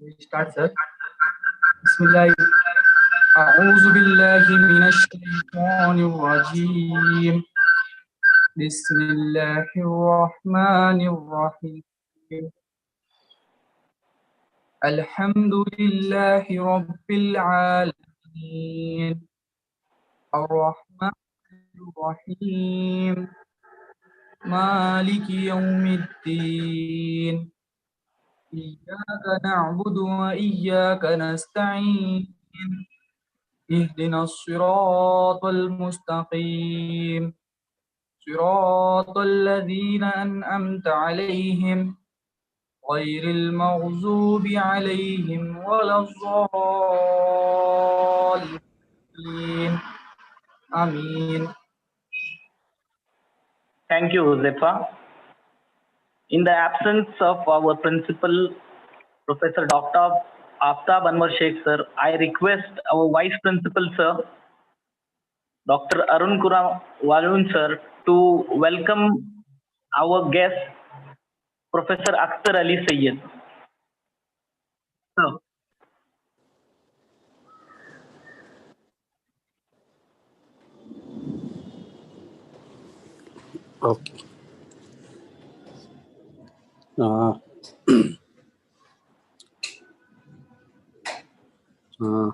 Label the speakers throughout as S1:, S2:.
S1: We start, sir. Bismillah. أعوذ بالله من الشيطان الرجيم. بسم الله الرحمن الرحيم. الحمد لله رب العالمين. الرحمن الرحيم. مالك يوم الدين. إياك نعبد وإياك نستعين. اهدنا الصراط المستقيم صراط الذين أنعمت عليهم غير المغضوب عليهم ولا الضالين آمين.
S2: Thank you, Zefa. In the absence of our principal, Professor Dr. Aftab Anwar Sheikh, sir, I request our Vice Principal, sir, Dr. Arun Kuram Walun, sir, to welcome our guest, Professor Akhtar Ali Sayyed. Sir.
S3: Okay. Uh, uh,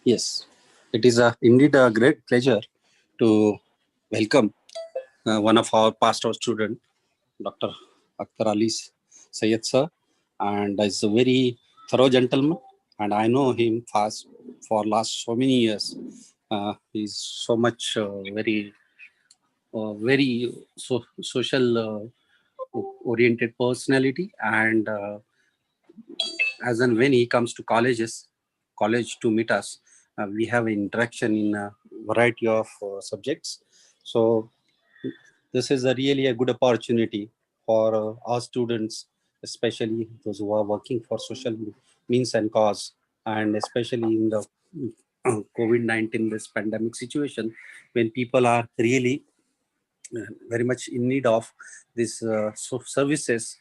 S3: yes, it is indeed a great pleasure to welcome one of our past student, Dr. Akhtar Ali Sayed sir, and is a very thorough gentleman, and I know him fast for last so many years. He's so much very social oriented personality, and as and when he comes to college to meet us, we have interaction in a variety of subjects. So this is a really a good opportunity for our students, especially those who are working for social means and cause, and especially in the COVID-19, this pandemic situation, when people are really very much in need of these services.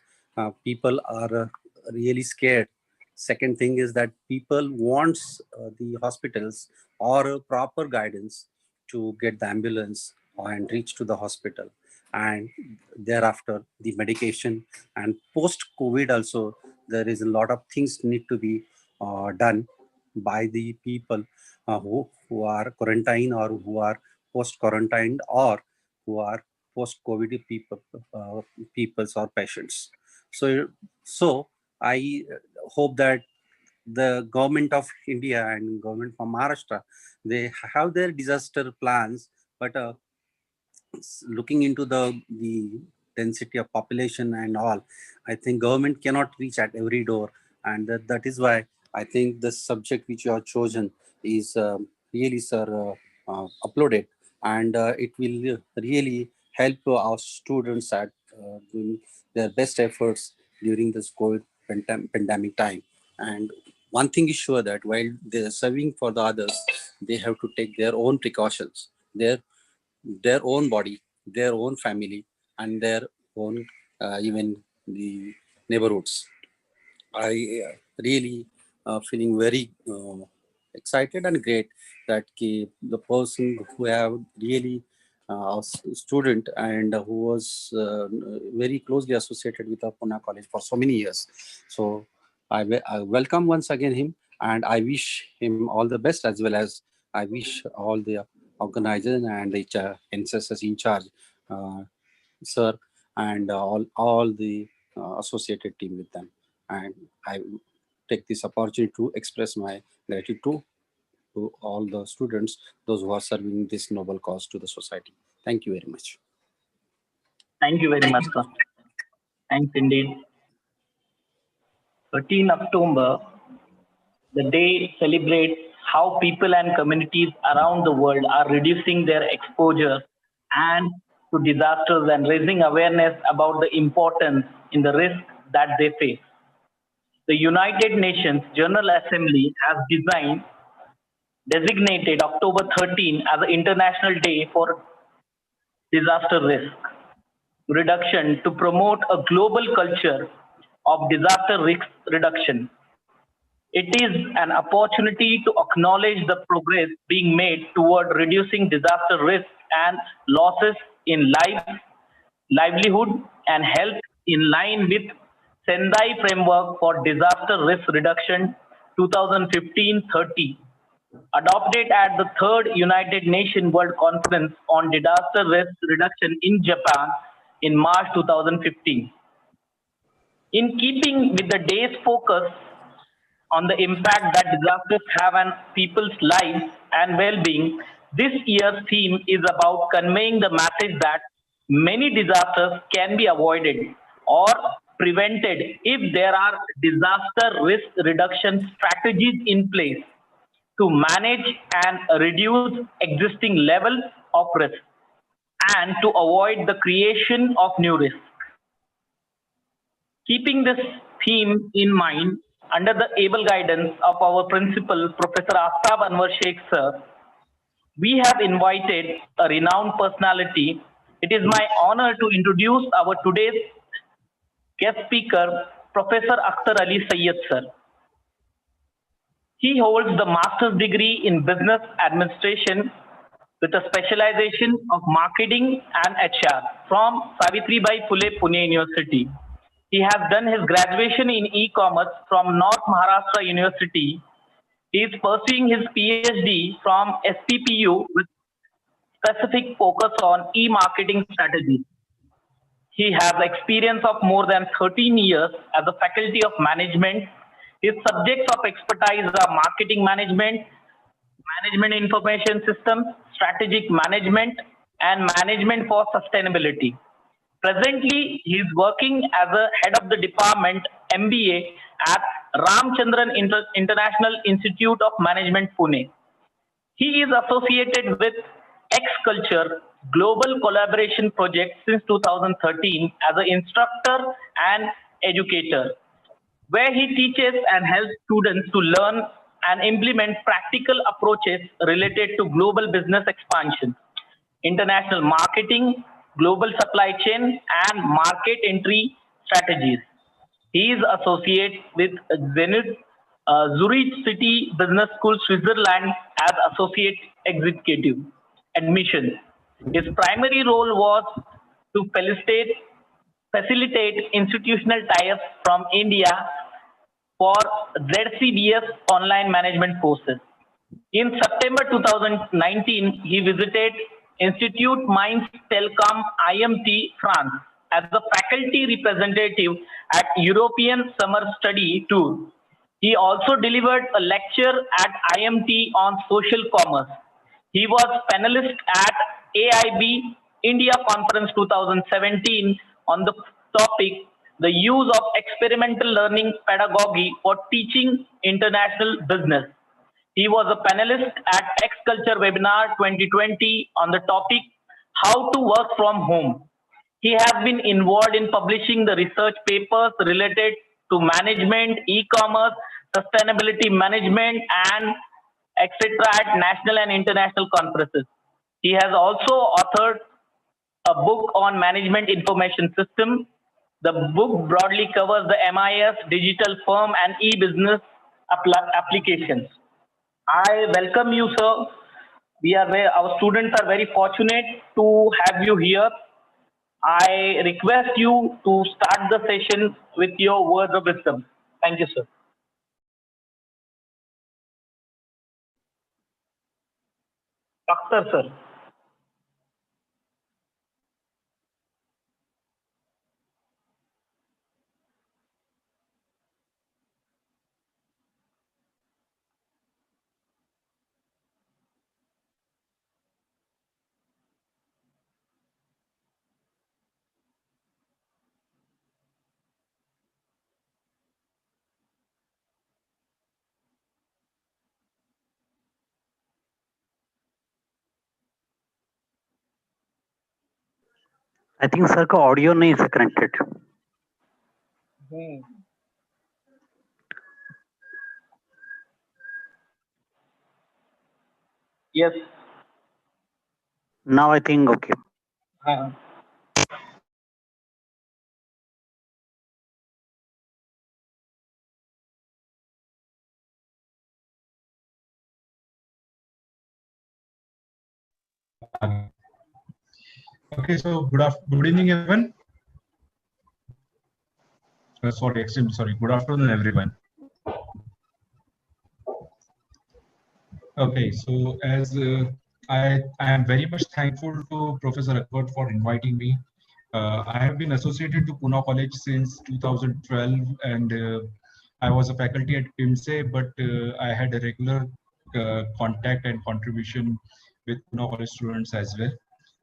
S3: People are really scared. Second thing is that people wants the hospitals or a proper guidance to get the ambulance and reach to the hospital, and thereafter the medication. And post COVID also, there is a lot of things need to be done by the people who are quarantined, or who are post quarantined, or who are post-COVID peoples or patients. So I hope that the government of India and government from Maharashtra, they have their disaster plans, but looking into the density of population and all, I think government cannot reach at every door, and that is why I think the subject which you have chosen is really, sir, uploaded, and it will really help our students at doing their best efforts during this COVID pandemic time. And one thing is sure, that while they're serving for the others, they have to take their own precautions, their own body, their own family, and their own even the neighborhoods. I really feeling very excited and great that the person who have really student, and who was very closely associated with Pune College for so many years. So I welcome once again him, and I wish him all the best, as well as I wish all the organizers and the NSS in charge, sir, and all the associated team with them. And I take this opportunity to express my gratitude to all the students, those who are serving this noble cause to the society. Thank you very much.
S2: Thank you very much, sir. Thanks indeed. 13 October, the day celebrates how people and communities around the world are reducing their exposure and to disasters and raising awareness about the importance in the risk that they face. The United Nations General Assembly has designated October 13 as an International Day for disaster risk reduction to promote a global culture of disaster risk reduction. It is an opportunity to acknowledge the progress being made toward reducing disaster risk and losses in life, livelihood, and health in line with Sendai Framework for Disaster Risk Reduction 2015-30, adopted at the third United Nations World Conference on Disaster Risk Reduction in Japan in March 2015. In keeping with the day's focus on the impact that disasters have on people's lives and well-being, this year's theme is about conveying the message that many disasters can be avoided or prevented if there are disaster risk reduction strategies in place to manage and reduce existing levels of risk and to avoid the creation of new risks. Keeping this theme in mind, under the able guidance of our principal, Professor Aftab Anwar Sheikh sir, we have invited a renowned personality. It is my honor to introduce our today's guest speaker, Professor Akhtar Ali Sayyed sir. He holds the master's degree in business administration with a specialization of marketing and HR from Savitribai Phule Pune University. He has done his graduation in e-commerce from North Maharashtra University. He is pursuing his PhD from SPPU with specific focus on e-marketing strategies. He has experience of more than 13 years as a faculty of management. His subjects of expertise are marketing management, management information systems, strategic management, and management for sustainability. Presently, he is working as a head of the department MBA at Ramchandran International Institute of Management, Pune. He is associated with X Culture Global Collaboration Project since 2013 as an instructor and educator, where he teaches and helps students to learn and implement practical approaches related to global business expansion, international marketing, global supply chain, and market entry strategies. He is associate with Zenith Zurich City Business School, Switzerland, as associate executive admissions. His primary role was to facilitate institutional ties from India for ZCBS online management courses. In September 2019, he visited Institut Mainz Telcom IMT France as the faculty representative at European Summer Study Tour. He also delivered a lecture at IMT on social commerce. He was panelist at AIB India Conference 2017 on the topic the use of experimental learning pedagogy for teaching international business. He was a panelist at X Culture Webinar 2020 on the topic How to Work from Home. He has been involved in publishing the research papers related to management, e-commerce, sustainability management, and etc. at national and international conferences. He has also authored a book on management information system. The book broadly covers the MIS, digital firm, and e-business applications. I welcome you, sir. Our students are very fortunate to have you here. I request you to start the session with your words of wisdom. Thank you, sir. Akhtar, sir.
S4: I think sir का audio नहीं है connected.
S2: Yes.
S4: Now I think okay.
S2: Uh,
S5: Okay, so good evening, everyone. Sorry. Good afternoon, everyone. Okay, so as I am very much thankful to Professor Akbar for inviting me. I have been associated to Pune College since 2012, and I was a faculty at PIMSE, but I had a regular contact and contribution with Pune College students as well.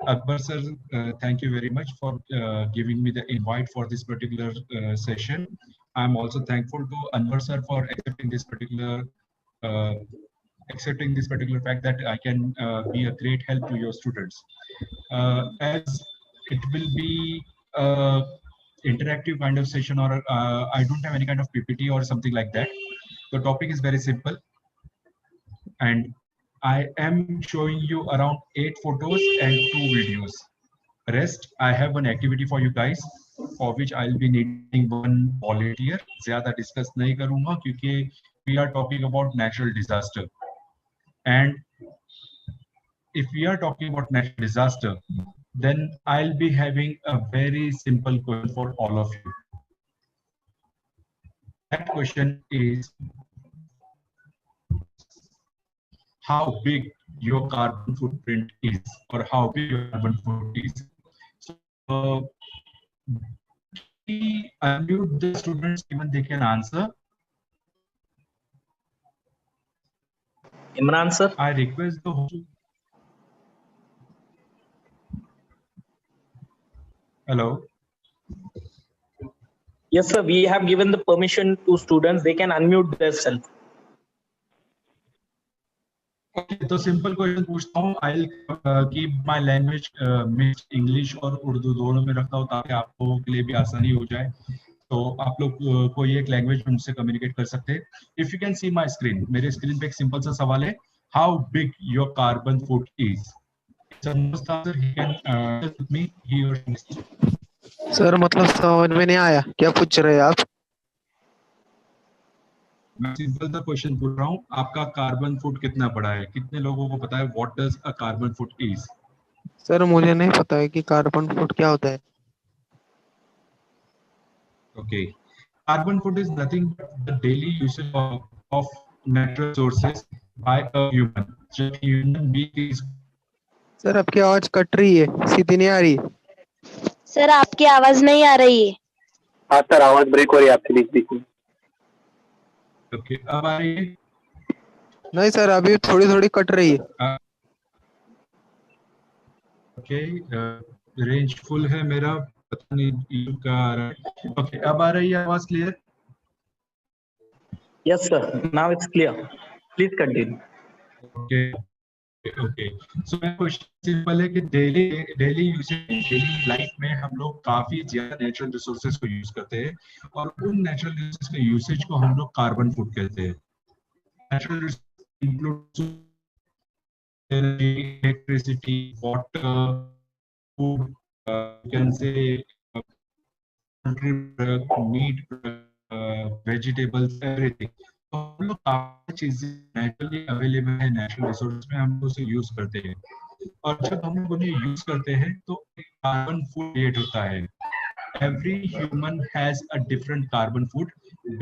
S5: Akbar sir, thank you very much for giving me the invite for this particular session. I'm also thankful to Anwar sir for uh, accepting this particular fact that I can be a great help to your students. As it will be a interactive kind of session, or I don't have any kind of PPT or something like that. The topic is very simple, and I am showing you around 8 photos and 2 videos. Rest, I have one activity for you guys, for which I'll be needing one volunteer. ज़्यादा discuss नहीं करूँगा क्योंकि we are talking about natural disaster. And if we are talking about natural disaster, then I'll be having a very simple question for all of you. That question is, how big your carbon footprint is, or how big your carbon footprint is. So, unmute the students, even they can answer.
S2: Imran sir.
S5: I request the host. Hello.
S2: Yes, sir. We have given the permission to students. They can unmute themselves.
S5: Okay, तो simple question पूछता हूँ. I'll keep my language mixed English और उर्दू दोनों में रखता हूँ ताकि आप लोगों के लिए भी आसानी हो जाए. तो आप लोग कोई एक लैंग्वेज में मुझसे कम्युनिकेट कर सकते हैं. If you can see my screen, मेरे स्क्रीन पे एक सिंपल सा सवाल है. How big your carbon foot is? He can with me. He or she.
S6: Sir मतलब समझ में नहीं आया, क्या पूछ रहे हैं आप?
S5: मैं सिंपल सा क्वेश्चन पूछ रहा हूँ. आपका कार्बन फुट कितना बड़ा है? कितने लोगों को पता है what does a carbon foot is?
S6: Sir मुझे नहीं पता है कि कार्बन फुट क्या होता है.
S5: Okay, carbon foot is nothing but the daily usage of natural resources by a human. जब human being is.
S6: सर आपकी आवाज कट रही है, सीधी नहीं आ रही.
S7: सर आपकी आवाज नहीं आ रही है.
S4: हाँ सर, आवाज ब्रेक हो रही है आपकी बीच में.
S5: Okay, अब आ रही है?
S6: नहीं सर, अभी थोड़ी थोड़ी कट रही है.
S5: Okay, रेंज फुल है मेरा, पता नहीं यू का आ रहा है. Okay, अब आ रही है आवाज clear?
S2: Yes, sir. Now it's clear. Please continue.
S5: Okay. So my question simple है कि डेली यूसेज, डेली लाइफ में हम लोग काफी ज्यादा नेचुरल रिसोर्सेज को यूज करते हैं, और उन नेचुरल रिसोर्सेज के यूसेज को हम लोग कार्बन फुट कहते हैं. Natural resources include energy, electricity, water, food, you can say poultry product, meat product, vegetables, everything. तो हम लोग काफी चीजें नेचुरली अवेलेबल है नेचुरल रिसोर्स में, हम लोग उसे यूज करते हैं. और जब हम लोग उन्हें यूज करते हैं तो कार्बन फुट क्रिएट होता है. Every human has a different carbon foot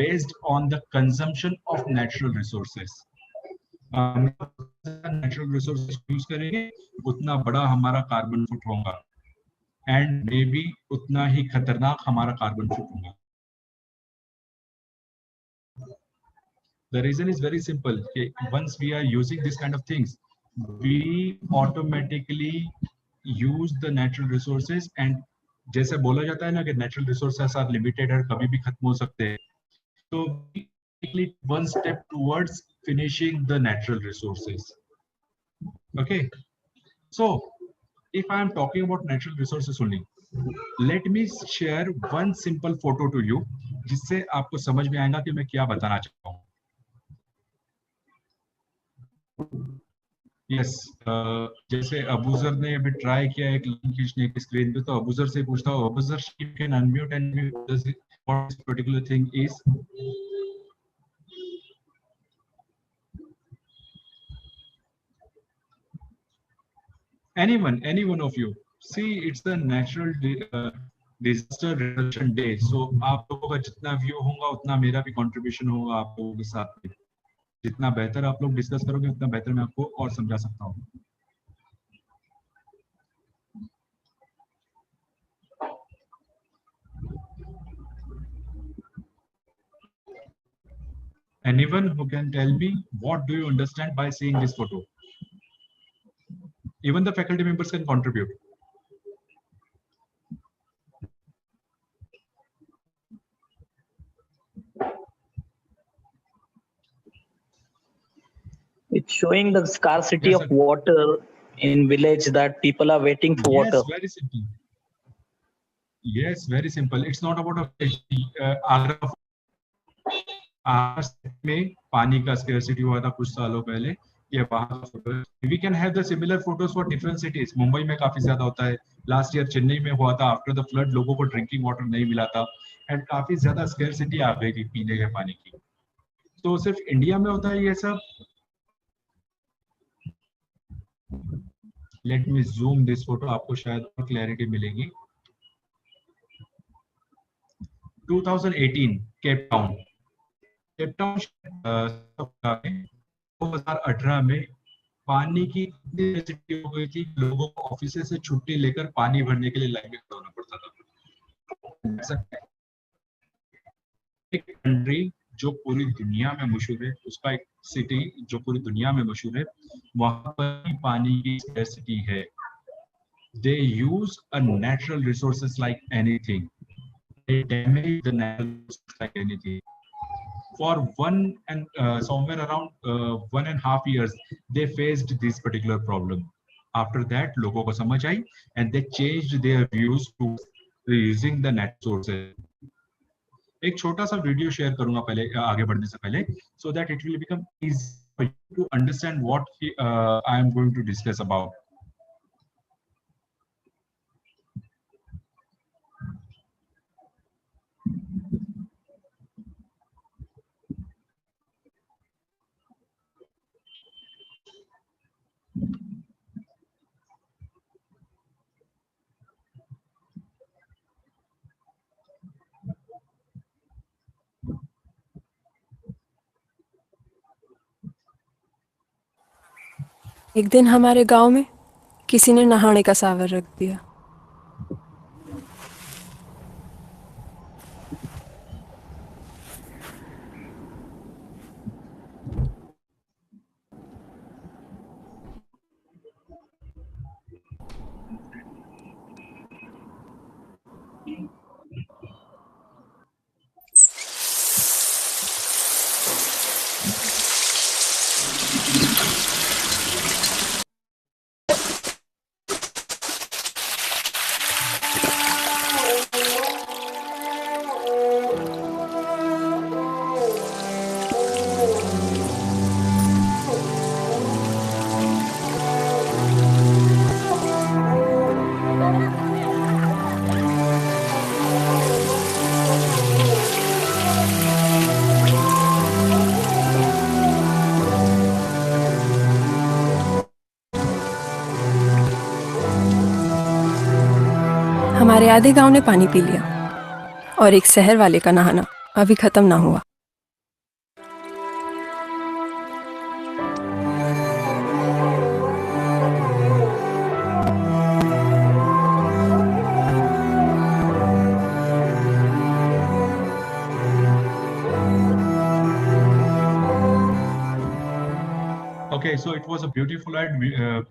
S5: based on the consumption of natural resources. Natural resources use करेंगे उतना बड़ा हमारा कार्बन फुट होगा, एंड मे बी उतना ही खतरनाक हमारा कार्बन फुट होगा. The reason is very simple. Once we are using this kind of things, we automatically use the natural resources, and जैसे बोला जाता है ना कि natural resources are limited और कभी भी खत्म हो सकते हैं, तो one step towards finishing the natural resources. Okay, so if I am talking about natural resources only, let me share one simple photo to you, जिससे आपको समझ में आएगा कि मैं क्या बताना चाहता हूँ. यस, जैसे अबूजर ने अभी ट्राई किया एक लाइन खींचने की स्क्रीन पे, तो अबूजर से पूछता हूँ, Abuzar you can unmute and what this particular thing is. any one of you. See, it's a natural disaster reduction day. So आप लोगों का जितना व्यू होगा उतना मेरा भी कंट्रीब्यूशन होगा आप लोगों के साथ में. जितना बेहतर आप लोग डिस्कस करोगे उतना बेहतर मैं आपको और समझा सकता हूँ. Anyone who can tell me what do you understand by seeing this photo? Even the faculty members can contribute.
S2: It's showing the scarcity
S5: Yes,
S2: of
S5: sir.
S2: water in village, that people are waiting for
S5: Yes,
S2: water.
S5: very simple. Yes, very simple. It's not about Agra में पानी का scarcity हुआ था कुछ सालों पहले. ये वहाँ we can have the similar photos for different cities. Mumbai में काफी ज्यादा होता है. लास्ट ईयर चेन्नई में हुआ था. आफ्टर द फ्लड लोगों को ड्रिंकिंग वाटर नहीं मिला था एंड काफी ज्यादा स्केर्सिटी आ गई थी पीने के पानी की. तो सिर्फ इंडिया में होता है ये सब. Let me zoom this photo, आपको शायद और क्लैरिटी मिलेगी. 2018 केप टाउन 2018 में पानी की इतनी नेसेसिटी हो गई थी, लोगों को ऑफिस से छुट्टी लेकर पानी भरने के लिए लाइन में खड़ा होना पड़ता था. एक कंट्री जो पूरी दुनिया में मशहूर है, उसका एक सिटी जो पूरी दुनिया में मशहूर है, वहां पर पानी की स्कैर्सिटी है. They use a natural resources like anything. They damage the natural resources like anything. For somewhere around 1.5 years, they faced this particular problem. After that, लोगों को समझ आई and they changed their views to using the natural sources. एक छोटा सा video share करूंगा पहले आगे बढ़ने से पहले, so that it will become easy for you to understand what I am going to discuss about.
S8: एक दिन हमारे गांव में किसी ने नहाने का सावर रख दिया. हमारे आधे गांव ने पानी पी लिया और एक शहर वाले का नहाना अभी खत्म ना हुआ.
S5: Okay, so it was a beautiful ad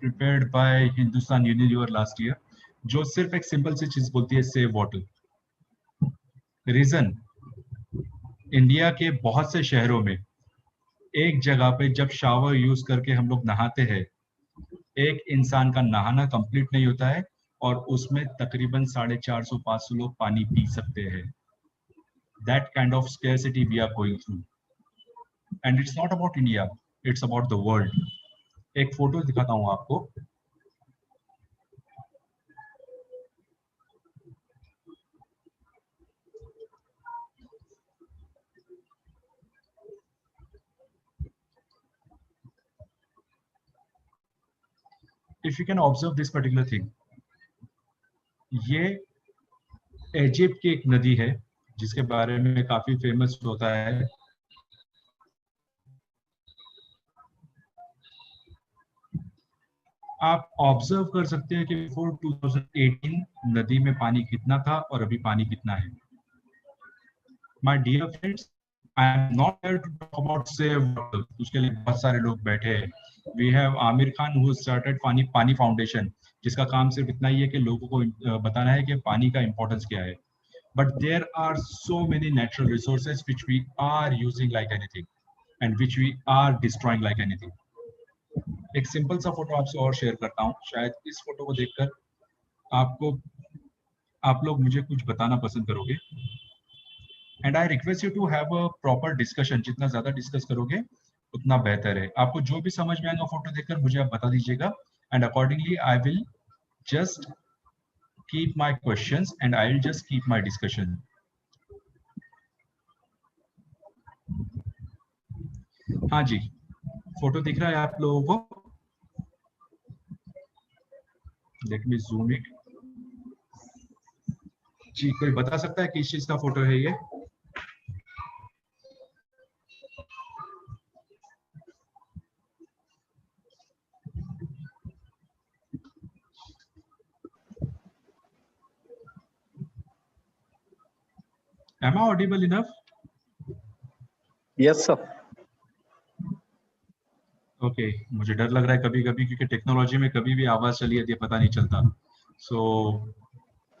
S5: prepared by Hindustan Unilever last year, जो सिर्फ एक सिंपल सी चीज बोलती है, सेव वाटर. रीजन, इंडिया के बहुत से शहरों में एक जगह पे जब शावर यूज करके हम लोग नहाते हैं, एक इंसान का नहाना कंप्लीट नहीं होता है और उसमें तकरीबन 450-500 लोग पानी पी सकते हैं. That kind of scarcity we are going through, and it's not about India, it's about the world. एक फोटो दिखाता हूँ आपको। If you can observe this particular thing, ये इजिप्ट की एक नदी है जिसके बारे में काफी फेमस होता है। आप ऑब्जर्व कर सकते हैं कि बिफोर 2018 नदी में पानी कितना था और अभी पानी कितना है। My dear friends, I am not here to talk about save water, उसके लिए बहुत सारे लोग बैठे हैं। We have Aamir Khan who started Paani Foundation, जिसका काम सिर्फ इतना ही है कि लोगों को बताना है कि पानी का इंपॉर्टेंस क्या है। But there are so many natural resources which we are using like anything and which we are destroying like anything. एक सिंपल सा फोटो आपसे और शेयर करता हूँ, शायद इस फोटो को देखकर आप लोग मुझे कुछ बताना पसंद करोगे। And I request you to have a proper discussion, जितना ज्यादा डिस्कस करोगे उतना बेहतर है। आपको जो भी समझ में आएगा फोटो देखकर मुझे आप बता दीजिएगा, and accordingly I will just keep my questions and I'll just keep my discussion. हाँ जी, फोटो दिख रहा है आप लोगों को? Let me zoom it. जी, कोई बता सकता है किस चीज का फोटो है ये? Am I audible enough?
S4: Yes, sir.
S5: Okay, मुझे डर लग रहा है कभी कभी, क्योंकि टेक्नोलॉजी में कभी भी आवाज चली जाती है, पता नहीं चलता। सो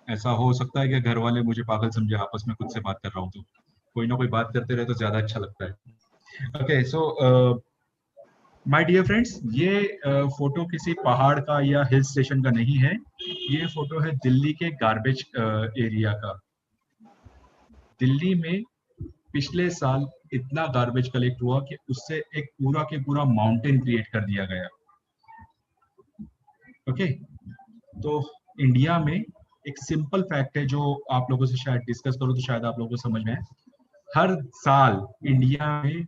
S5: ऐसा हो सकता है कि घर वाले मुझे पागल समझे, आपस में खुद से बात कर रहा हूँ, तो कोई ना कोई बात करते रहे तो ज्यादा अच्छा लगता है। Okay, so my dear friends, ये फोटो किसी पहाड़ का या हिल स्टेशन का नहीं है। ये फोटो है दिल्ली के गार्बेज एरिया का। दिल्ली में पिछले साल इतना गार्बेज कलेक्ट हुआ कि उससे एक पूरा के पूरा माउंटेन क्रिएट कर दिया गया। ओके, तो इंडिया में एक सिंपल फैक्ट है जो आप लोगों से शायद डिस्कस करूं तो शायद आप लोगों को समझ में आए। हर साल इंडिया में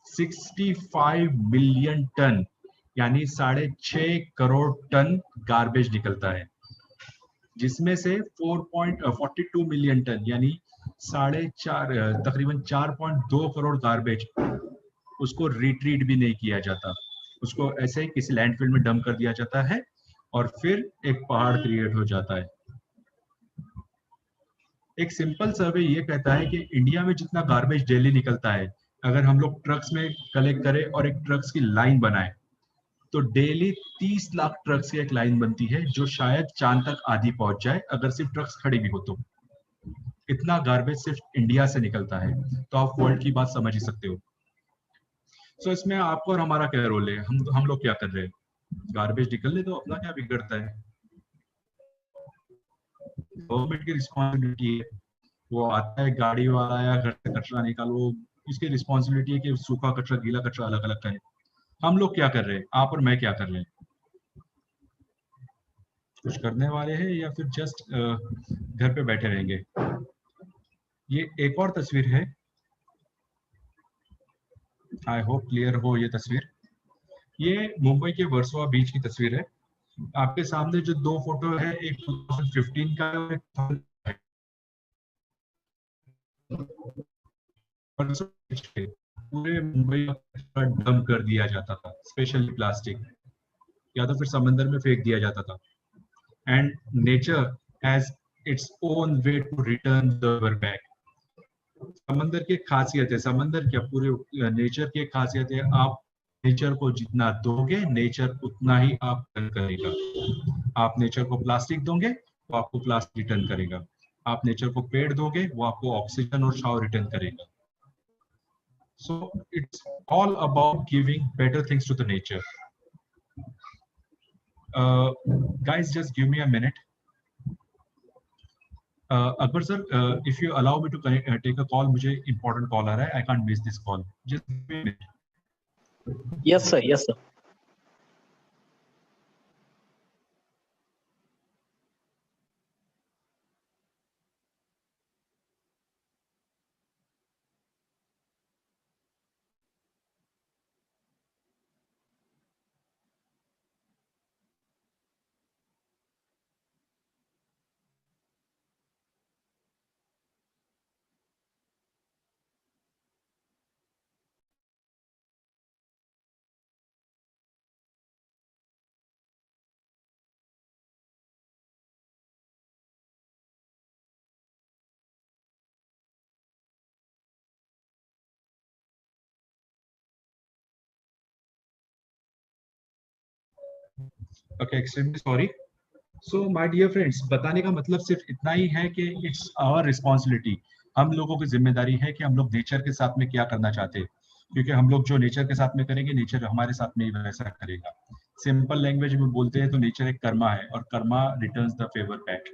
S5: 65 मिलियन टन यानी 6.5 करोड़ टन गार्बेज निकलता है, जिसमें से 4.42 मिलियन टन यानी तकरीबन 4.2 करोड़ गार्बेज उसको रिट्रीट भी नहीं किया जाता, उसको ऐसे ही किसी लैंडफिल में डंप कर दिया जाता है और फिर एक पहाड़ क्रिएट हो जाता है। एक सिंपल सर्वे ये कहता है कि इंडिया में जितना गार्बेज डेली निकलता है, अगर हम लोग ट्रक्स में कलेक्ट करें और एक ट्रक्स की लाइन बनाए तो डेली 30 लाख ट्रक्स की एक लाइन बनती है, जो शायद चांद तक आधी पहुंच जाए अगर सिर्फ ट्रक्स खड़ी भी हो तो। इतना गार्बेज सिर्फ इंडिया से निकलता है, तो आप वर्ल्ड की बात समझ ही सकते हो। सो इसमें आपको और हमारा क्या रोल है? हम लोग क्या कर रहे हैं? गार्बेज निकलने तो अपना क्या बिगड़ता है? गवर्नमेंट की रिस्पॉन्सिबिलिटी है, वो आता है गाड़ी वाला या घर से कचरा निकालो, उसकी रिस्पॉन्सिबिलिटी है कि सूखा कचरा गीला कचरा अलग अलग करे। हम लोग क्या कर रहे हैं? आप और मैं क्या कर रहे हैं? कुछ करने वाले हैं या फिर जस्ट घर पे बैठे रहेंगे? ये एक और तस्वीर है, आई होप क्लियर हो ये तस्वीर। ये मुंबई के वर्सोवा बीच की तस्वीर है। आपके सामने जो दो फोटो है, एक 2015 का और एक पूरे मुंबई का डंप कर दिया जाता था, स्पेशली प्लास्टिक, या तो फिर समंदर में फेंक दिया जाता था। And nature has its own way to return the river back. समंदर की खासियत है, समंदर क्या पूरे नेचर की खासियत है, आप नेचर को जितना दोगे नेचर उतना ही आप रिटर्न करेगा। आप नेचर को प्लास्टिक दोगे तो आपको प्लास्टिक रिटर्न करेगा, आप नेचर को पेड़ दोगे वो आपको ऑक्सीजन और छांव रिटर्न करेगा। So it's all about giving better things to the nature. Guys, just give me a minute. Akbar sir, if you allow me to take a call, मुझे important call आ रहा है, I can't miss this call. Just give me a minute.
S4: Yes, sir. Yes, sir.
S5: Okay, extremely sorry. So my dear friends, बताने का मतलब सिर्फ इतना ही है कि it's our responsibility, हम लोगों की जिम्मेदारी है कि हम लोग नेचर के साथ में क्या करना चाहते हैं, क्योंकि हम लोग जो नेचर के साथ में करेंगे नेचर हमारे साथ में ही वैसा करेगा। सिंपल लैंग्वेज में बोलते हैं तो नेचर एक कर्मा है और Karma returns the favour back.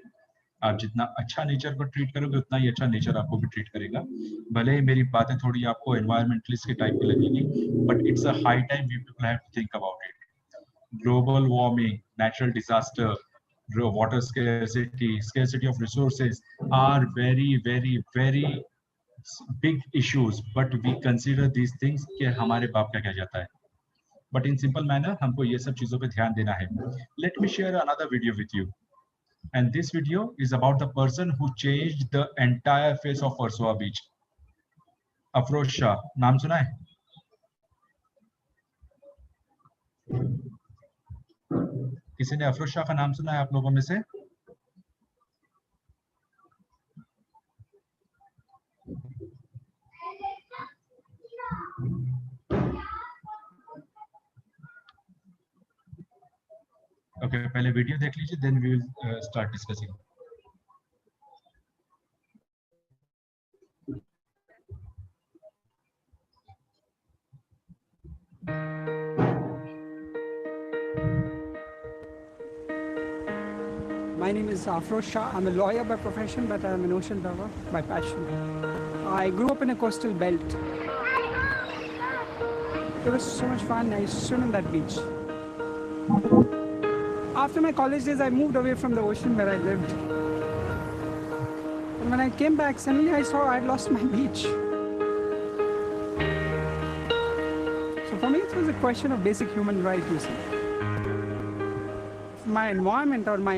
S5: आप जितना अच्छा नेचर को ट्रीट करोगे उतना ही अच्छा नेचर आपको भी ट्रीट करेगा। भले ही मेरी बातें थोड़ी आपको एनवायरमेंटलिस्ट के टाइप की लगेगी, but it's a high time we people have to think about it. Global warming, natural disaster, water scarcity, scarcity of resources are very, very, very big issues. But we consider these things कि हमारे बाप का क्या जाता है. But in simple manner, हमको ये सब चीजों पे ध्यान देना है. Let me share another video with you. And this video is about the person who changed the entire face of Versova Beach. Afroz Shah, नाम सुना है? किसी ने अफरोज शाह का नाम सुना है आप लोगों में से? ओके, पहले वीडियो देख लीजिए, then we will start discussing.
S9: My name is Afroz Shah. I'm a lawyer by profession, but I'm an ocean lover by passion. I grew up in a coastal belt. It was so much fun. I swim in that beach. After my college days, I moved away from the ocean where I lived. And when I came back, suddenly I saw I'd lost my beach. So for me, it was a question of basic human rights, you see. My environment or my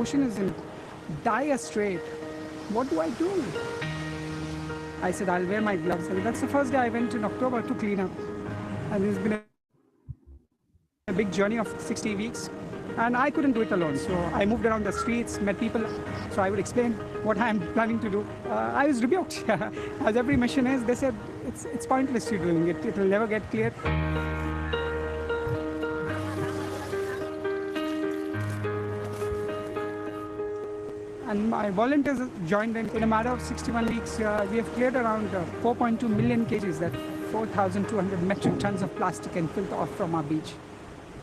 S9: ocean is in dire strait. What do I do? I said, I'll wear my gloves. And that's the first day I went in October to clean up. And it's been a big journey of 60 weeks. And I couldn't do it alone. So I moved around the streets, met people. So I would explain what I'm planning to do. I was rebuked. As every mission is, they said, it's pointless you doing it. It will never get clear. And my volunteers joined in a matter of 61 weeks. We have cleared around 4.2 million kgs, that's 4,200 metric tons of plastic and filth off from our beach.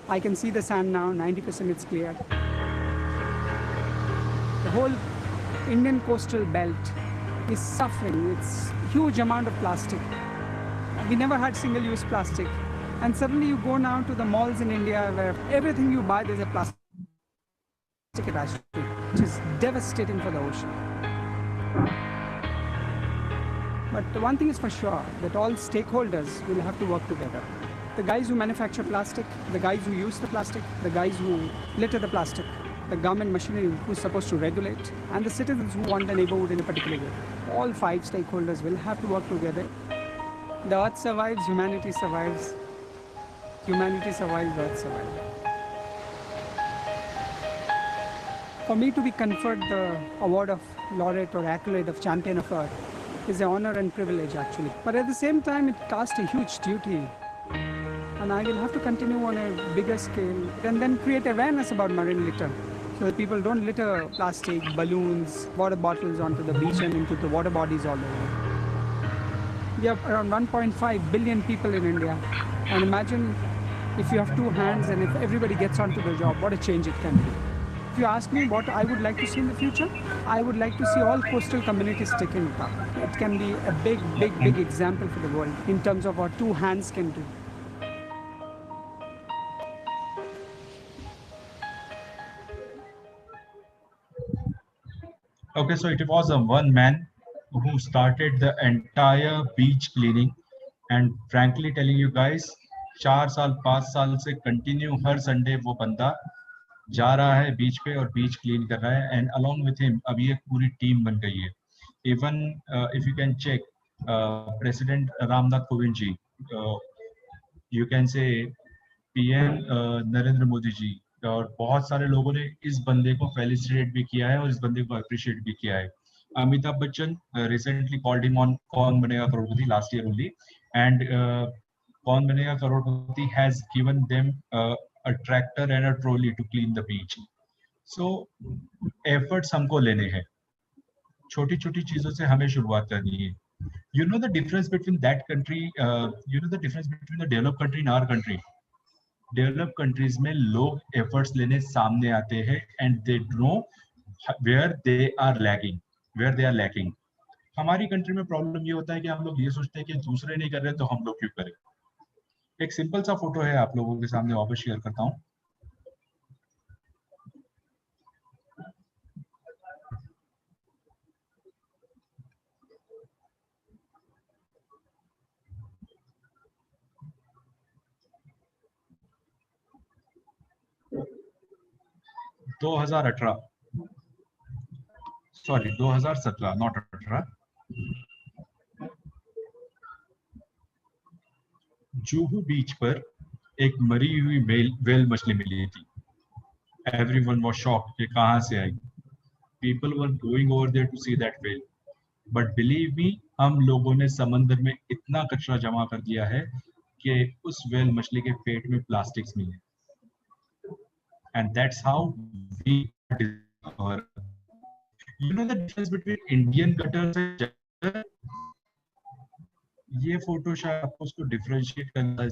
S9: I can see the sand now, 90% it's cleared. The whole Indian coastal belt is suffering. It's a huge amount of plastic. We never had single-use plastic. And suddenly you go now to the malls in India where everything you buy, there's a plastic attached to it, which is devastating for the ocean. But one thing is for sure, that all stakeholders will have to work together. The guys who manufacture plastic, the guys who use the plastic, the guys who litter the plastic, the government machinery who's supposed to regulate, and the citizens who want the neighborhood in a particular way. All 5 stakeholders will have to work together. The earth survives, humanity survives. Humanity survives, earth survives. For me to be conferred the award of laureate or accolade of champion of earth is an honor and privilege actually. But at the same time, it casts a huge duty. And I will have to continue on a bigger scale and then create awareness about marine litter. So that people don't litter plastic, balloons, water bottles onto the beach and into the water bodies all over. We have around 1.5 billion people in India. And imagine if you have 2 hands and if everybody gets onto the job, what a change it can be. If you ask me what I would like to see in the future, I would like to see all coastal communities taken up. It can be a big, big, big example for the world in terms of what 2 hands can do.
S5: Okay, so it was a one man who started the entire beach cleaning, and frankly telling you guys, 4 साल 5 साल से continue हर Sunday वो बंदा जा रहा है बीच पे और बीच क्लीन कर रहा है, एंड अलोंग विथ हिम अभी एक पूरी टीम बन गई है. Even if you can check president Ramnath Kovind ji, you can say PM Narendra Modi ji, और बहुत सारे लोगों ने इस बंदे को फेलिसिटेट भी किया है और इस बंदे को अप्रिशिएट भी किया है. Amitabh Bachchan recently called him on Kaun Banega Crorepati last year only, and Kaun Banega Crorepati has given them a tractor and a trolley to clean the beach. So efforts हमको लेने हैं, छोटी छोटी चीजों से हमें शुरुआत करनी है. You know the difference between that country, you know the difference between the developed country and our country. Developed countries में लोग efforts लेने सामने आते हैं and they know where they are lacking. हमारी कंट्री में प्रॉब्लम ये होता है कि हम लोग ये सोचते हैं कि दूसरे नहीं कर रहे तो हम लोग क्यों करें. एक सिंपल सा फोटो है, आप लोगों के सामने वापस शेयर करता हूँ. Sorry 2017 not 18. जुहू बीच पर एक मरी हुई वेल मछली मिली थी. Everyone was shocked कि कहाँ से आई. People were going over there to see that whale. But believe me, हम लोगों ने समंदर में इतना कचरा जमा कर दिया है कि उस वेल मछली के पेट में प्लास्टिक्स मिले. And that's how we discover. You know the difference between Indian gutters and gutter? ये फोटो शायद आपको उसको डिफरेंशिएट करना है.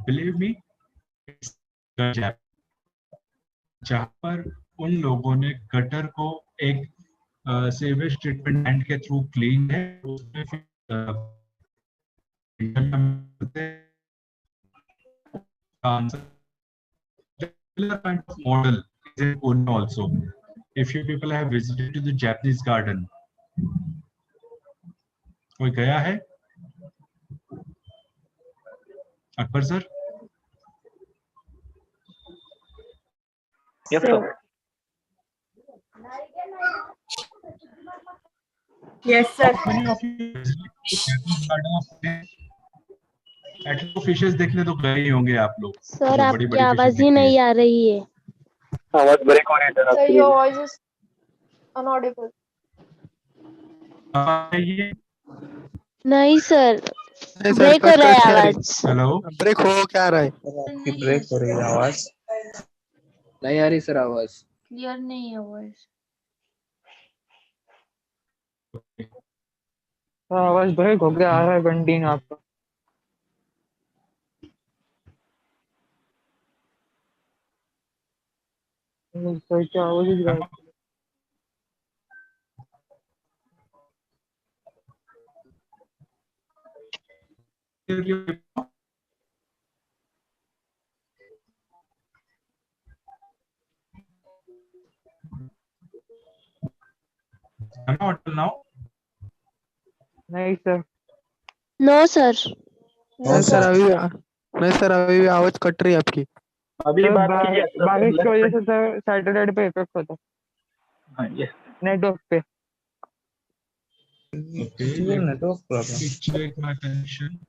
S5: Believe me, it's जहाँ पर उन लोगों ने गटर को एक सेवेज ट्रीटमेंट प्लांट के थ्रू क्लीन है, उसमें फिर similar kind of model is in Pune also. If you people have visited to the Japanese garden, कोई गया है? Akbar sir?
S2: Yes, sir.
S10: Yes, sir.
S5: How many of you visited the Japanese garden of Pune? एटलो fishes देखने तो गए ही होंगे आप लोग.
S7: सर
S5: जो बड़ी
S7: आपकी
S5: बड़ी
S7: आवाज ही नहीं आ रही है.
S4: आवाज ब्रेक हो रही है
S10: Sir, your voice is inaudible.
S5: ये
S7: नहीं सर,
S6: नहीं सर,
S7: ब्रेक हो
S6: कट
S7: रहा है
S6: कट क्या रही.
S7: आवाज.
S5: हेलो,
S6: ब्रेक हो क्या रहा है.
S1: आपकी ब्रेक हो रही है आवाज. नहीं आ रही सर आवाज.
S10: Clear नहीं है voice.
S1: आवाज ब्रेक हो गया, आ रहा है कंटिन्यू आपका. सर क्या आवाज ही गायब.
S5: now
S1: नहीं सर.
S7: No sir.
S6: नहीं सर अभी भी आवाज कट रही है आपकी.
S2: अभी बात कीजिए.
S1: बारिश की वजह से सर सैटरडे पे इफेक्ट होता
S2: हाँ, yes.
S1: है नेटवर्क पे.
S5: network problem. Check my connection.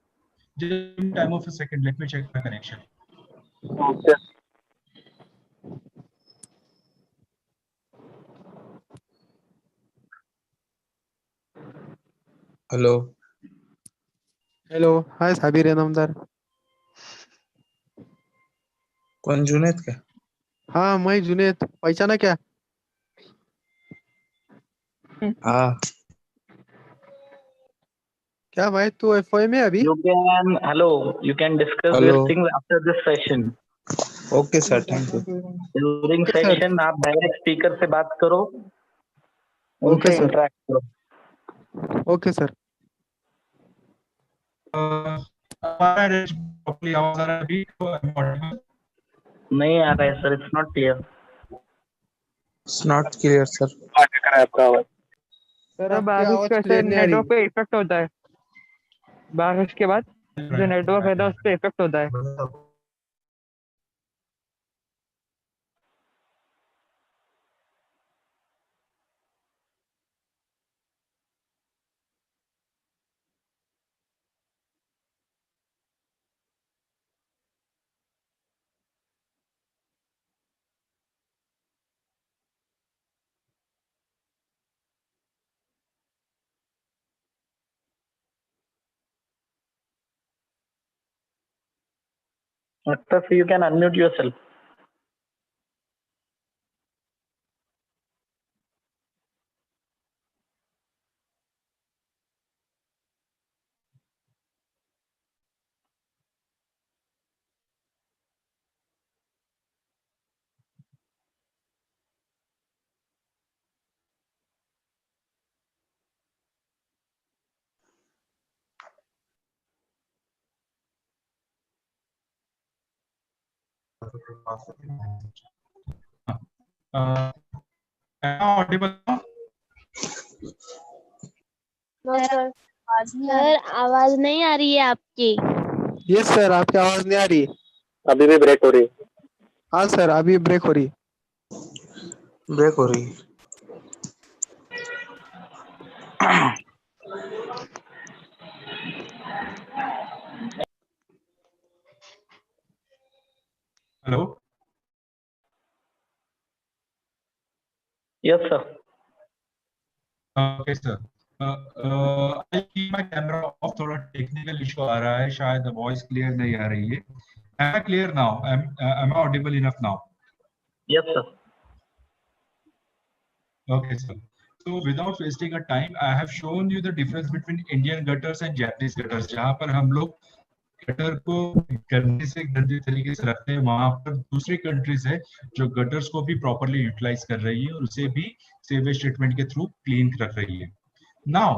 S5: Just time of a second. Let me check my connection.
S1: Hello.
S6: Hello, hi Sabir Inamdar.
S1: कौन जुनेद का?
S6: हाँ मैं जुनेद, पहचाना क्या?
S1: हाँ.
S6: क्या भाई तू एफओए में अभी?
S2: You can discuss
S1: Hello.
S2: your things after this session.
S1: Okay sir, thank you.
S2: During
S6: Okay, sir.
S2: session आप डायरेक्ट स्पीकर से बात करो, उनसे
S6: Okay, sir.
S2: इंटरेक्ट करो.
S6: Okay sir.
S2: नहीं आ रहा है sir. It's not clear.
S1: It's not clear sir. Sir बारिश
S6: आवाज
S1: कैसे
S6: clear नहीं आ रही.
S1: नेटवर्क पे इफेक्ट होता है. बारिश के बाद जो नेटवर्क रहता है उस पे इफेक्ट होता है.
S2: Akhtar, so you can unmute yourself.
S5: Am I audible now?
S10: No, sir.
S7: Sir आवाज नहीं आ रही है आपकी।
S6: यस सर, आपकी आवाज नहीं आ रही।
S4: अभी भी ब्रेक हो रही है।
S6: हाँ सर, अभी ब्रेक हो रही।
S4: ब्रेक हो रही है।
S5: Hello.
S2: Yes, sir.
S5: Okay, sir. I'll keep my camera off. थोड़ा टेक्निकल इशू आ रहा है, शायद वॉइस क्लियर नहीं आ रही है। Am I clear now? Am I audible enough now?
S2: Yes, sir.
S5: Okay, sir. So without wasting a time, I have shown you the difference between Indian gutters and Japanese gutters. जहाँ पर हम लोग gutter को गंदे से गंदे तरीके से रखते हैं, वहां पर दूसरी कंट्रीज है जो गटर्स को भी प्रॉपरली यूटिलाइज कर रही है और उसे भी सीवेज ट्रीटमेंट के थ्रू क्लीन कर रही है। Now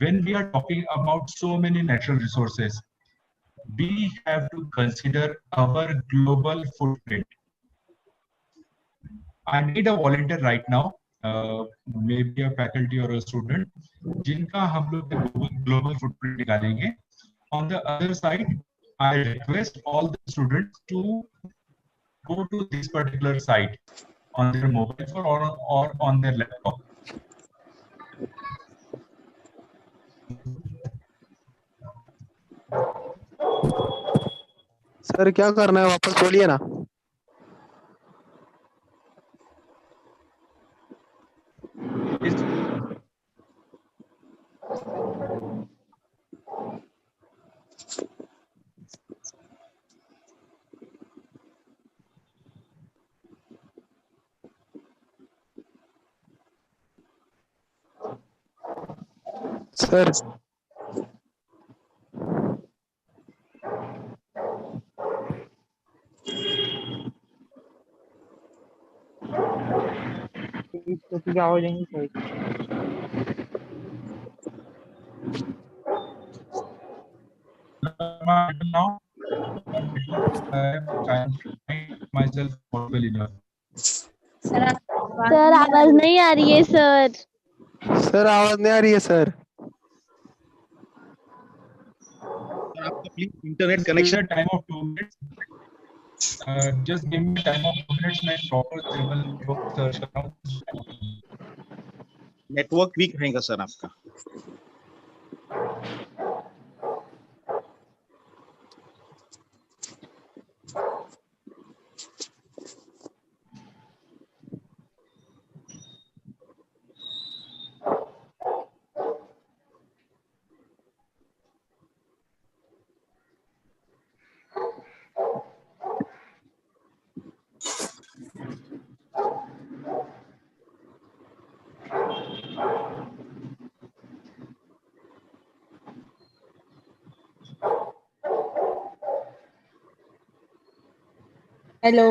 S5: when we are talking about so many natural resources, we have to consider our global footprint. I need a volunteer right now, maybe a faculty or a student, जिनका हम लोग global footprint निकालेंगे। On the other side, I request all the students to go to this particular site on their mobile phone or on their laptop.
S6: Sir क्या करना है, वापस बोलिए ना। सर
S1: तो आवाज नहीं सही।
S5: Now, I am trying to make myself audible enough.
S7: Sir आवाज नहीं आ रही है सर।
S6: सर आवाज नहीं आ रही है sir.
S5: Internet connection time of 2 minutes. Just give me time of 2 minutes. मैं proper table network search कर रहा हूँ।
S11: नेटवर्क वीक रहेगा सर आपका।
S10: Hello.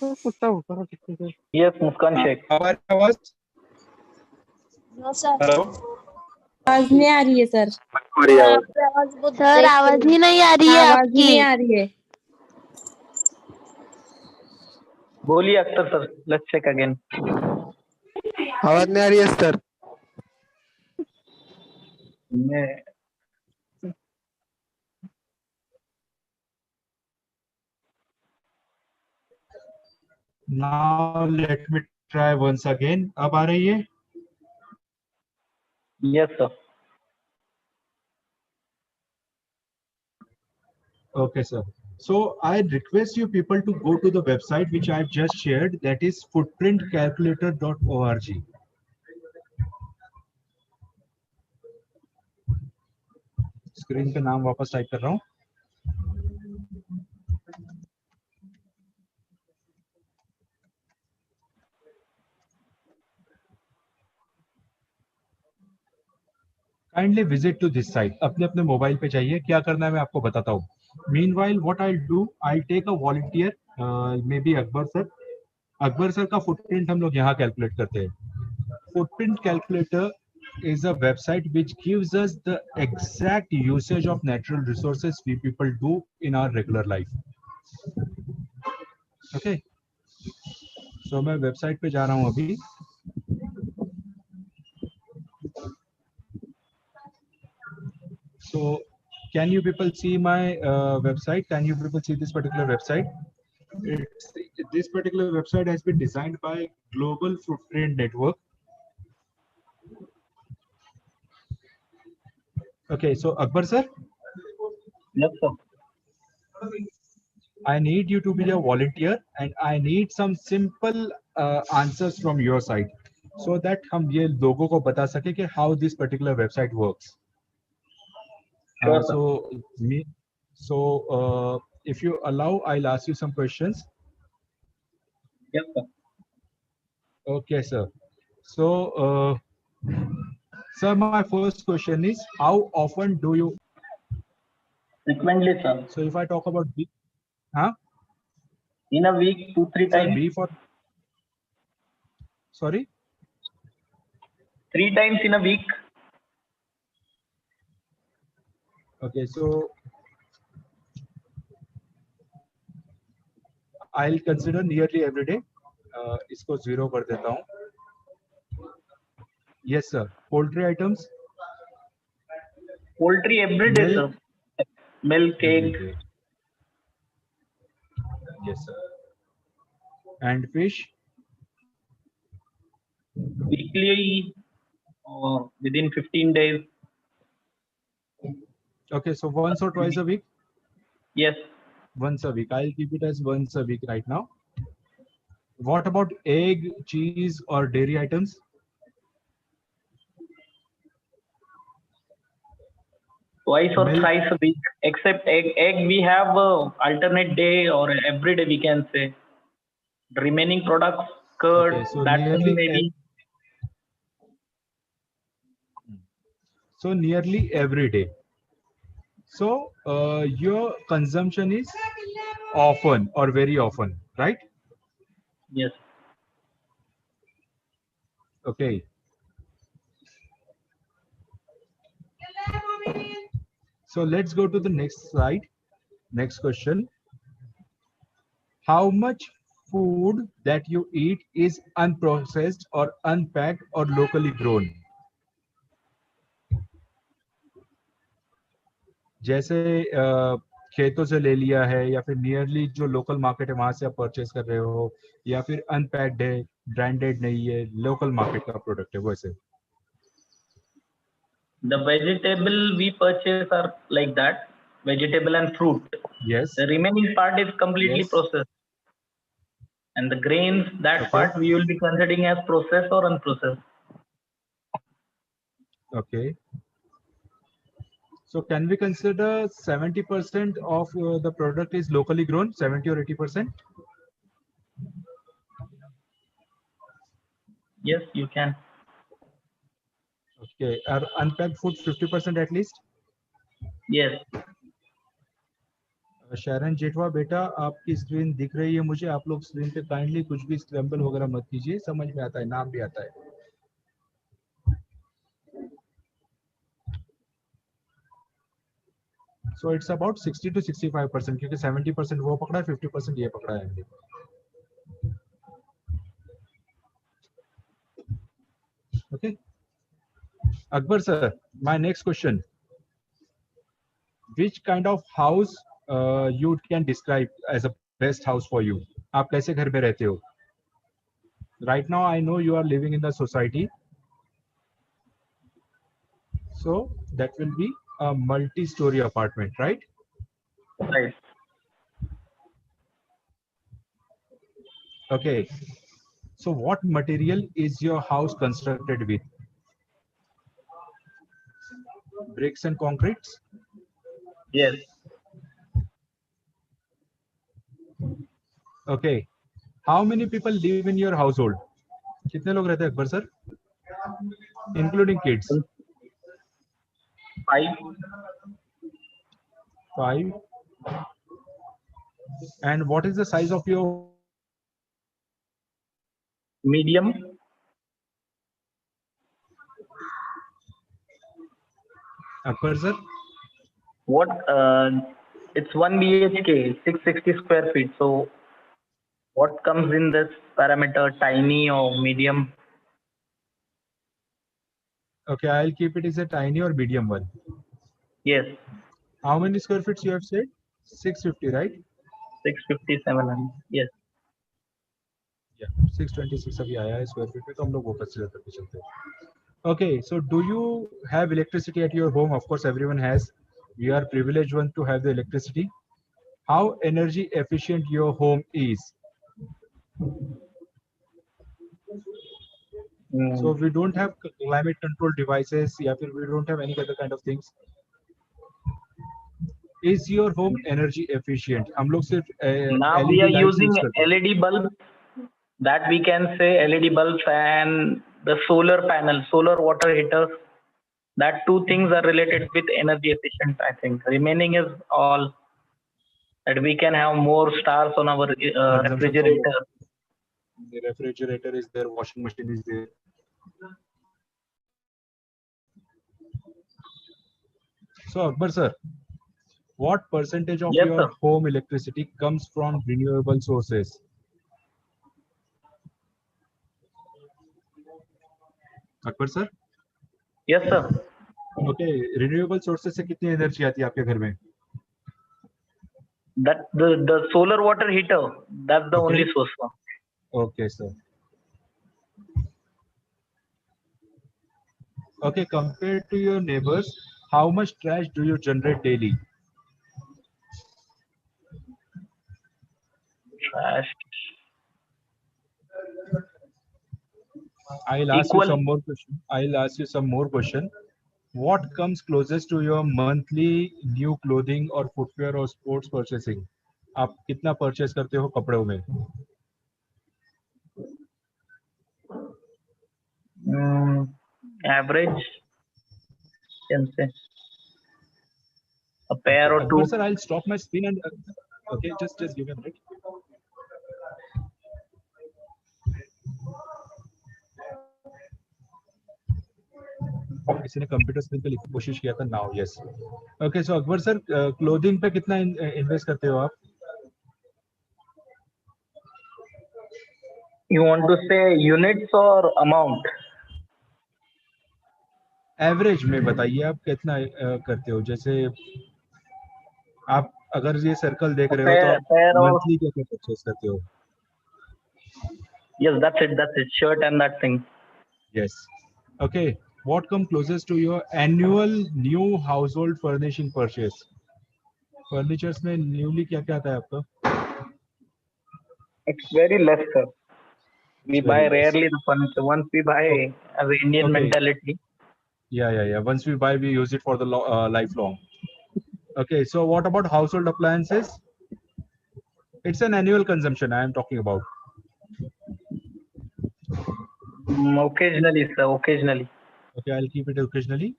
S1: कुत्ता होगा किसी को।
S2: Yes, Muskan Sheikh.
S5: आवाज
S10: No, sir.
S11: हेलो
S10: आवाज नहीं आ रही है सर।
S7: सर आवाज ही नहीं आ रही है
S10: आवाज ही नहीं
S7: आपकी।
S10: आ रही है।
S2: बोलिए Akhtar sir, let's check again.
S6: आवाज नहीं आ रही है sir.
S5: Now let me try once again. अब आ रही है?
S2: Yes, sir.
S5: Okay, sir. So I request you people to go to the website which I've just shared, that is footprintcalculator.org. Screen पे नाम वापस टाइप कर रहा हूँ. Kindly visit to this site. अपने अपने मोबाइल पे जाइए. क्या करना है मैं आपको बताता हूँ. Meanwhile, what I'll do, I'll take a volunteer, maybe Akbar sir. Akbar sir का फुटप्रिंट हम लोग यहाँ कैलकुलेट करते हैं. Footprint calculator is a website which gives us the exact usage of natural resources we people do in our regular life. Okay. So मैं website पे जा रहा हूँ अभी. So can you people see my website? Can you people see this particular website? This particular website has been designed by Global Footprint Network. Okay, so Akbar sir.
S2: Yes, sir.
S5: I need you to be a volunteer and I need some simple answers from your side so that हम ये लोगों को बता सके कि how this particular website works.
S2: Sure,
S5: If you allow, I'll ask you some questions.
S2: Yes, sir.
S5: Okay, sir. So, sir, my first question is, how often do you?
S2: Frequently, sir.
S5: So, if I talk about B, huh?
S2: In a week, 2-3
S5: Sir,
S2: times.
S5: B for. Sorry.
S2: 3 times in a week.
S5: Okay, so I'll consider nearly every day. इसको 0 कर देता हूँ. Yes, sir. Poultry items.
S2: Poultry every day,
S5: Milk.
S2: sir. Milk, egg.
S5: Yes, sir. And fish.
S2: Weekly, within 15 days.
S5: Okay, so once or twice a week?
S2: Yes.
S5: Once a week. I'll keep it as once a week right now. What about egg, cheese, or dairy items?
S2: Twice or
S5: Milk.
S2: thrice a week. Except egg. Egg we have alternate day or every day we can say. The remaining products, curd,
S5: Okay, so
S2: that
S5: nearly
S2: maybe.
S5: So nearly every day. So your consumption is often or very often, right?
S2: Yes.
S5: Okay. So let's go to the next slide. Next question. How much food that you eat is unprocessed or unpacked or locally grown? जैसे खेतों से ले लिया है या फिर nearly जो local market है वहां से आप परचेस कर रहे हो या फिर अनपैक्ड है, ब्रांडेड नहीं है, लोकल मार्केट का प्रोडक्ट है वैसे.
S2: The vegetable we purchase are like that, vegetable and fruit.
S5: Yes.
S2: The remaining part is completely
S5: Yes.
S2: processed. And the grains, that
S5: Okay.
S2: part we will be considering as processed or unprocessed.
S5: Okay. So can we consider 70% of the product is locally grown, 70 or 80%?
S2: Yes, you can.
S5: Okay. Are unpacked food 50% at least?
S2: Yes.
S5: शरण जेठवा बेटा आपकी screen दिख रही है मुझे. आप लोग screen पे काइंडली कुछ भी स्क्रैम्बल वगैरह मत कीजिए, समझ में आता है, नाम भी आता है. So it's about 60 to 65% क्योंकि 70% वो पकड़ा है, 50% ये पकड़ा है. Okay. Akbar sir, my next question. Which kind of house you can describe as a best house for you? आप कैसे घर में रहते हो? Right now I know you are living in the society. So that will be a multi-story apartment, right?
S2: Right.
S5: Okay. So what material is your house constructed with? Bricks and concretes?
S2: Yes.
S5: Okay. How many people live in your household? कितने लोग रहते हैं Akbar sir? Including kids.
S2: 5.
S5: 5. And what is the size of your
S2: Medium.
S5: Akbar sir?
S2: What? It's 1 BHK, 660 square feet. So, what comes in this parameter? Tiny or medium?
S5: Okay, I'll keep it as a tiny or medium one.
S2: Yes.
S5: How many square feet you have said? 650, right?
S2: 650, 700. Yes.
S5: Yeah, 626 अभी आया है square feet पे, तो हम लोग वो consider करके चलते हैं. Okay, so do you have electricity at your home? Of course, everyone has. We are privileged ones to have the electricity. How energy efficient your home is? So we don't have climate control devices, या फिर we don't have any other kind of things. Is your home energy efficient? हम लोग सिर्फ
S2: Now
S5: LED
S2: we are
S5: lights
S2: using
S5: use करते हैं.
S2: LED bulbs. That we can say LED bulbs and the solar panel, solar water heaters. That two things are related with energy efficient, I think. Remaining is all that we can have more stars on our refrigerator.
S5: The refrigerator is there, washing machine is there. So Akbar sir, what percentage of
S2: Yes,
S5: your
S2: sir.
S5: home electricity comes from renewable sources? Akbar sir?
S2: Yes, sir.
S5: Okay, renewable sources से कितनी energy आती है आपके घर में?
S2: That the solar water heater, that's the only source. Sir.
S5: Okay, sir. Okay, compared to your neighbors, how much trash do you generate daily?
S2: Trash.
S5: I'll ask you some more question. What comes closest to your monthly new clothing or footwear or sports purchasing? आप कितना purchase करते हो कपड़ों में?
S2: Average, can say a pair or two.
S5: Sir, I'll stop my screen and okay, just give me a minute. किसी ने computer screen पे लिखने की कोशिश किया था. Now yes. ओके, सो अकबर सर, क्लोथिंग पे कितना इन्वेस्ट करते हो आप?
S2: You want to say units or amount?
S5: Average में बताइए आप कितना करते हो. जैसे आप अगर ये सर्कल देख रहे हो तो मंथली क्या परचेस करते हो?
S2: Yes, that's it. Shirt and that thing.
S5: Yes. Okay. What comes closest to your annual new household furnishing purchase? Furnitures में newly क्या क्या आता है आपका?
S2: It's very less, sir. We buy rarely the furniture. Once we buy, as an Indian mentality.
S5: Yeah. Once we buy, we use it for the lifelong. Okay. So what about household appliances? It's an annual consumption I am talking about.
S2: Occasionally, sir. Occasionally.
S5: Okay, I'll keep it occasionally.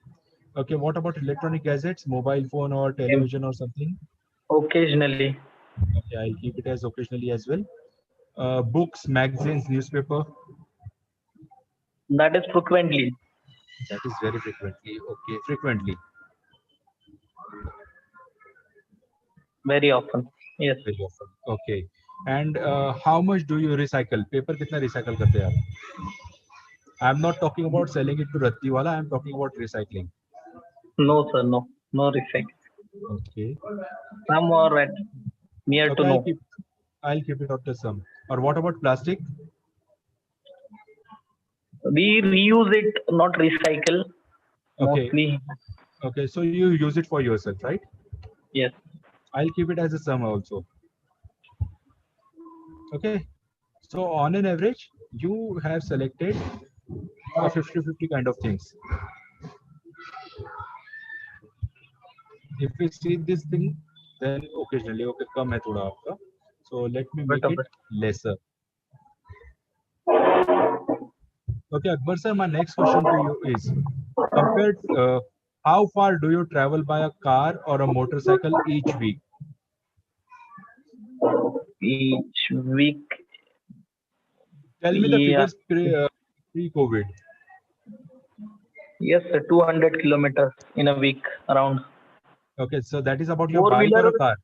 S5: Okay, what about electronic gadgets, mobile phone or television or something?
S2: Occasionally.
S5: Okay, I'll keep it as occasionally as well. Books, magazines, newspaper.
S2: That is frequently.
S5: That is very frequently. Okay, frequently.
S2: Very often. Yes.
S5: Very often. Okay. And how much do you recycle? Paper कितना recycle करते हैं आप? I'm not talking about selling it to Rattiwala. I'm talking about recycling.
S2: No, sir. No recycling.
S5: Okay.
S2: Some or at near
S5: okay,
S2: to no.
S5: I'll keep it up to some. Or what about plastic?
S2: We reuse it, not recycle.
S5: Okay.
S2: Mostly.
S5: Okay, so you use it for yourself, right?
S2: Yes.
S5: I'll keep it as a sum also. Okay. So on an average, you have selected a 50-50 kind of things. if we see this thing, then occasionally, okay, कम है थोड़ा आपका. So let me make it lesser. Okay, Akbar sir, my next question to you is, compared, how far do you travel by a car or a motorcycle each week?
S2: Each week.
S5: Tell me the
S2: Yeah.
S5: figures pre-COVID.
S2: Yes, sir, 200 kilometers in a week around.
S5: Okay, so that is about your bike
S2: Four-wheeler
S5: or a car?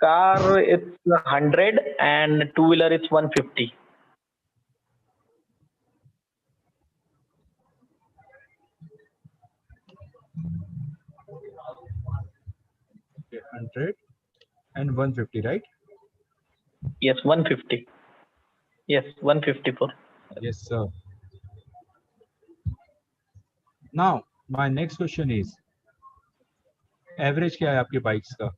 S2: car, it's 100 and two-wheeler is 150.
S5: Okay, 100 and 150, right?
S2: Yes, 150. Yes, 154.
S5: Yes, sir. Now, my next question is, average क्या है आपके bikes का?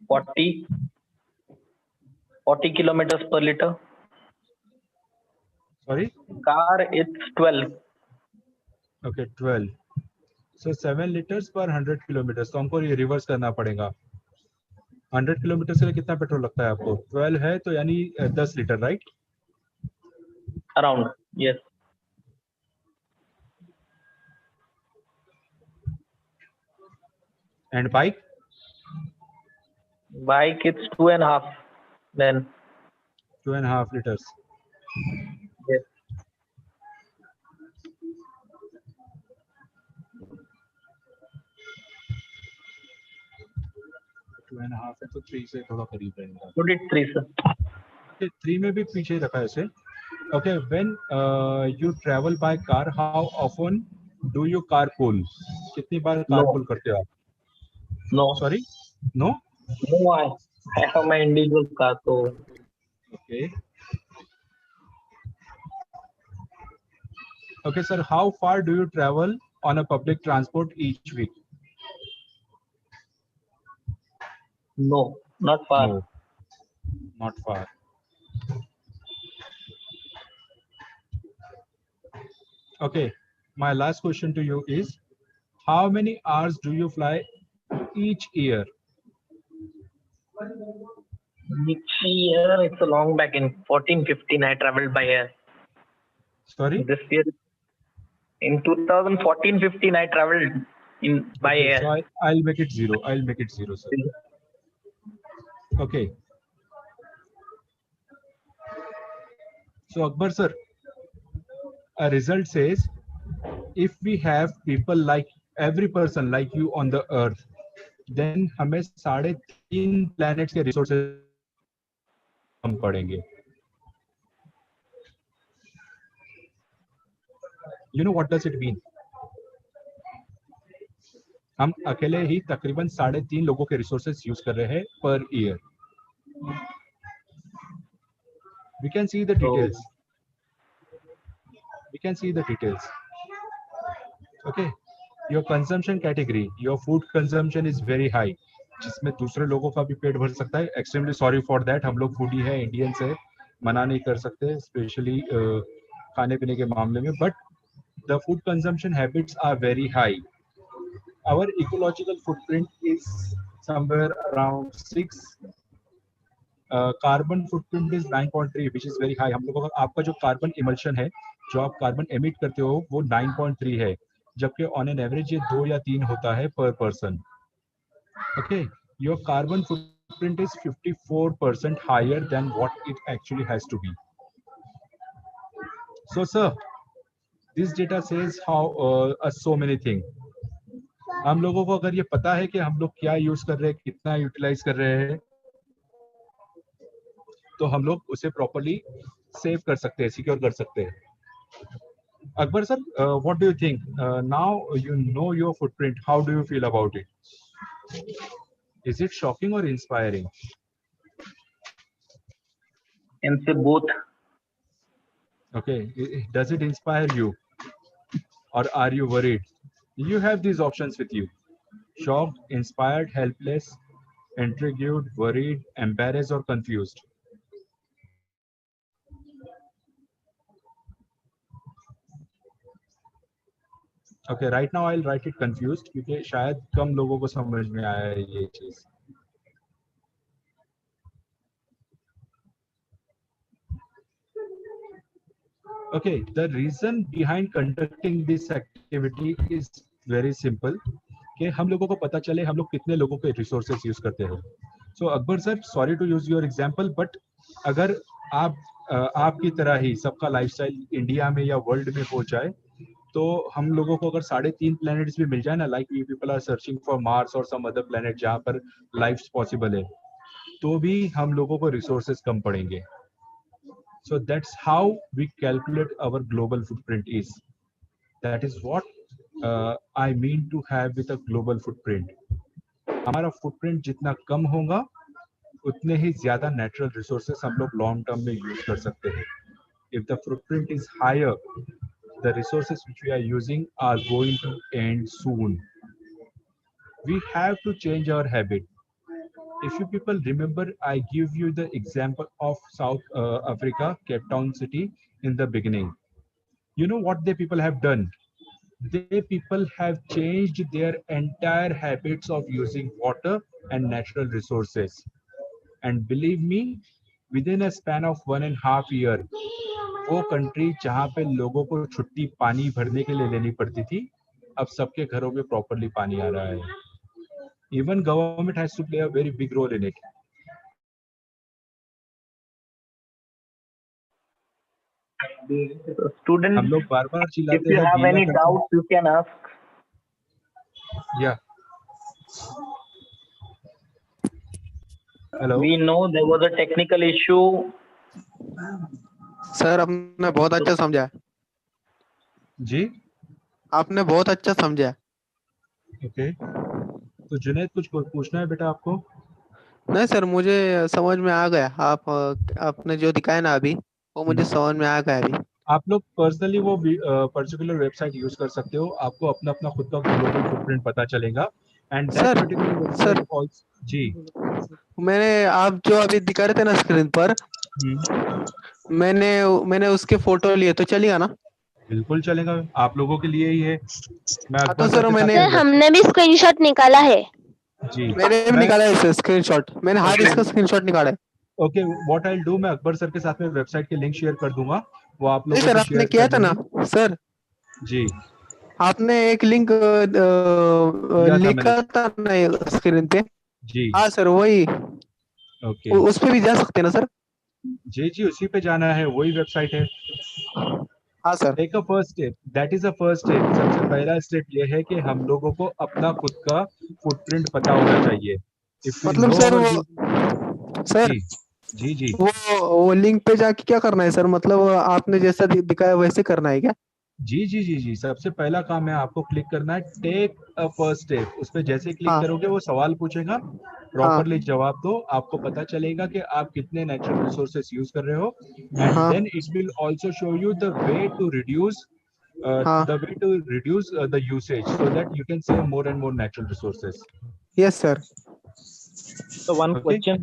S2: 40 kilometers per liter.
S5: Sorry?
S2: Car, it's 12.
S5: Okay, 12. So 7 liters per 100 kilometers. तो हमको ये reverse करना पड़ेगा. 100 kilometre के लिए कितना पेट्रोल लगता है आपको? 12 है तो यानी 10 litre, right?
S2: Around, yes.
S5: And bike?
S2: Bike, it's 2.5. Then
S5: 2.5 liters.
S2: yes.
S5: Two and half है तो 3 से थोड़ा करीब रहेगा.
S2: Put it 3, sir.
S5: Okay, 3 में भी पीछे रखा है इसे. Okay, when you travel by car, how often do you carpool? कितनी बार carpool करते हो आप?
S2: No.
S5: Sorry? No?
S2: No, I have my individual car. So
S5: Okay. Okay, sir, how far do you travel on a public transport each week?
S2: no, not far.
S5: No, not far. Okay, my last question to you is, how many hours do you fly each year?
S2: Each year, it's a long back. In 14-15, I traveled by air.
S5: Sorry?
S2: This year, in 2014-15, I traveled by
S5: Okay,
S2: air.
S5: so I'll make it 0. I'll make it 0, sir. Okay. So Akbar sir, a result says, if we have people like every person like you on the earth, then हमें 3.5 planets के resources कम पड़ेंगे. You know what does it mean? हम अकेले ही तकरीबन 3.5 लोगों के resources use कर रहे हैं per year. We can see the details. We can see the details. Okay. Your consumption category, your food consumption is very high, जिसमें दूसरे लोगों का भी पेट भर सकता है. Extremely sorry for that. हम लोग foodie है, Indians है, मना नहीं कर सकते, especially खाने पीने के मामले में. But the food consumption habits are very high. Our ecological footprint is somewhere around 6. Carbon footprint is 9.3, which is very high. हम लोगों का आपका जो carbon emulsion है, जो आप carbon emit करते हो, वो 9.3 है, जबकि on an average ये 2 या 3 होता है per person. Okay, your carbon footprint is 54% higher than what it actually has to be. So sir, this data says how so many things. हम लोगों को अगर ये पता है कि हम लोग क्या यूज कर रहे हैं, कितना यूटिलाइज कर रहे हैं, तो हम लोग उसे प्रॉपर्ली सेव कर सकते हैं, सिक्योर कर सकते हैं. Akbar sir, what do you think? Now you know your footprint. How do you feel about it? Is it shocking or inspiring?
S2: And say both.
S5: Okay, does it inspire you, or are you worried? You have these options with you: shocked, inspired, helpless, intrigued, worried, embarrassed, or confused. Okay, right now I'll write it confused क्योंकि शायद कम लोगों को समझ में आया है ये चीज. Okay, the reason behind conducting this activity is very simple. कि हम लोगों को पता चले हम लोग कितने लोगों के रिसोर्सेज यूज करते हैं. So Akbar sir, sorry to use your example, but अगर आपकी तरह ही सबका लाइफस्टाइल इंडिया में या वर्ल्ड में हो जाए तो हम लोगों को अगर 3.5 प्लैनेट्स भी मिल जाए ना, like we people are searching for Mars और सम अदर प्लैनेट जहाँ पर लाइफ पॉसिबल है, तो भी हम लोगों को रिसोर्सेज कम पड़ेंगे. So that's how we calculate our global footprint is. That is what I mean to have with a global footprint. हमारा footprint जितना कम होगा उतने ही ज्यादा natural resources हम लोग long term में use कर सकते हैं. If the footprint is higher, the resources which we are using are going to end soon. We have to change our habit. If you people remember, I give you the example of South Africa, Cape Town city in the beginning. You know what the people have done? They people have changed their entire habits of using water and natural resources. And believe me, within a span of 1.5 years, वो country जहाँ पे लोगों को छुट्टी पानी भरने के लिए लेनी पड़ती थी, अब सबके घरों में properly पानी आ रहा है. Even government has to play a very big role in it.
S2: Students,
S5: हम लोग बार-बार
S2: if
S5: चिल्लाते
S2: you
S5: हैं,
S2: have
S5: गीला
S2: any
S5: करते
S2: doubts, you can ask.
S5: Yeah. Hello.
S2: We know there was a technical issue.
S6: Sir आपने बहुत अच्छा समझा.
S5: जी.
S6: आपने बहुत अच्छा समझा.
S5: Okay. तो जुनैद कुछ पूछना है बेटा आपको?
S6: नहीं सर, मुझे समझ में आ गया. आपने जो दिखाया ना अभी वो मुझे समझ में आ गया अभी.
S5: आप लोग पर्सनली वो पर्टिकुलर वेबसाइट यूज कर सकते हो. आपको अपना अपना खुद का ग्लोबल फुटप्रिंट पता चलेगा. And that particular website also. जी.
S6: मैंने आप जो अभी दिखा रहे थे ना स्क्रीन पर, मैंने उसके फोटो लिए, तो चलेगा ना?
S5: बिल्कुल चलेगा, आप लोगों के लिए ही है. मैं
S6: तो सर
S7: हमने भी स्क्रीनशॉट निकाला है.
S5: जी,
S6: मैंने भी निकाला है स्क्रीनशॉट. मैंने हर इसका स्क्रीनशॉट निकाला है.
S5: Okay, what I will do, मैं अकबर सर के साथ में वेबसाइट के लिंक शेयर कर दूंगा. वो आप लोगों
S6: को सर आपने किया था ना सर?
S5: जी,
S6: आपने एक लिंक लिखा था ना स्क्रीन पे?
S5: जी
S6: हाँ सर, वही.
S5: ओके,
S6: उस पे भी जा सकते हैं ना सर?
S5: जी जी, उसी पे जाना है, वही वेबसाइट है.
S6: हाँ sir.
S5: Take a first step, that is a first step. सबसे पहला स्टेप ये है कि हम लोगों को अपना खुद का फुटप्रिंट पता होना चाहिए.
S6: मतलब सर
S5: जी जी,
S6: वो लिंक पे जाके क्या करना है सर? मतलब आपने जैसा दिखाया वैसे करना है क्या?
S5: जी जी जी जी, सबसे पहला काम है आपको क्लिक करना है टेक अ फर्स्ट स्टेप. उस पे जैसे क्लिक करोगे वो सवाल पूछेगा, प्रॉपरली जवाब दो. आपको पता चलेगा कि आप कितने नेचुरल रिसोर्सेस यूज कर रहे हो. And then it will also show you the way to reduce the usage so that you can save more and more natural resources.
S6: Yes sir.
S11: So one question.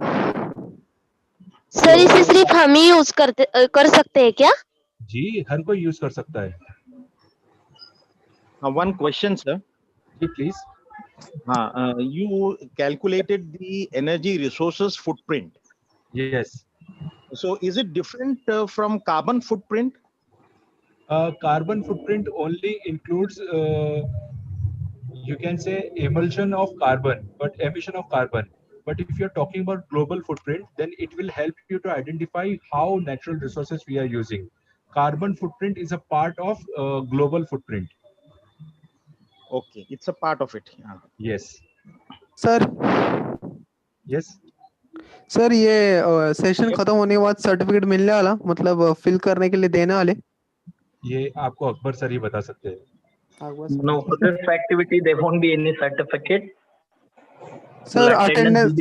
S7: Sir इसे सिर्फ हम ही use कर सकते हैं क्या?
S5: जी, हर कोई यूज कर सकता है.
S11: One question, sir.
S5: Please.
S11: You calculated the energy resources footprint.
S5: Yes.
S11: So is it different from carbon footprint?
S5: Carbon footprint only includes, you can say, emulsion of carbon, but emission of carbon. But if you're talking about global footprint, then it will help you to identify how natural resources we are using. Carbon footprint is a part of global footprint.
S11: Okay, it's a part of it. Yeah.
S5: Yes.
S6: Sir.
S5: Yes.
S6: Sir ये session खत्म होने के बाद certificate मिलने वाला, मतलब fill करने के लिए देने वाले? ये
S5: आपको अकबर सर ही बता सकते हैं.
S2: No, for this activity there won't be any certificate.
S6: Sir, attendance.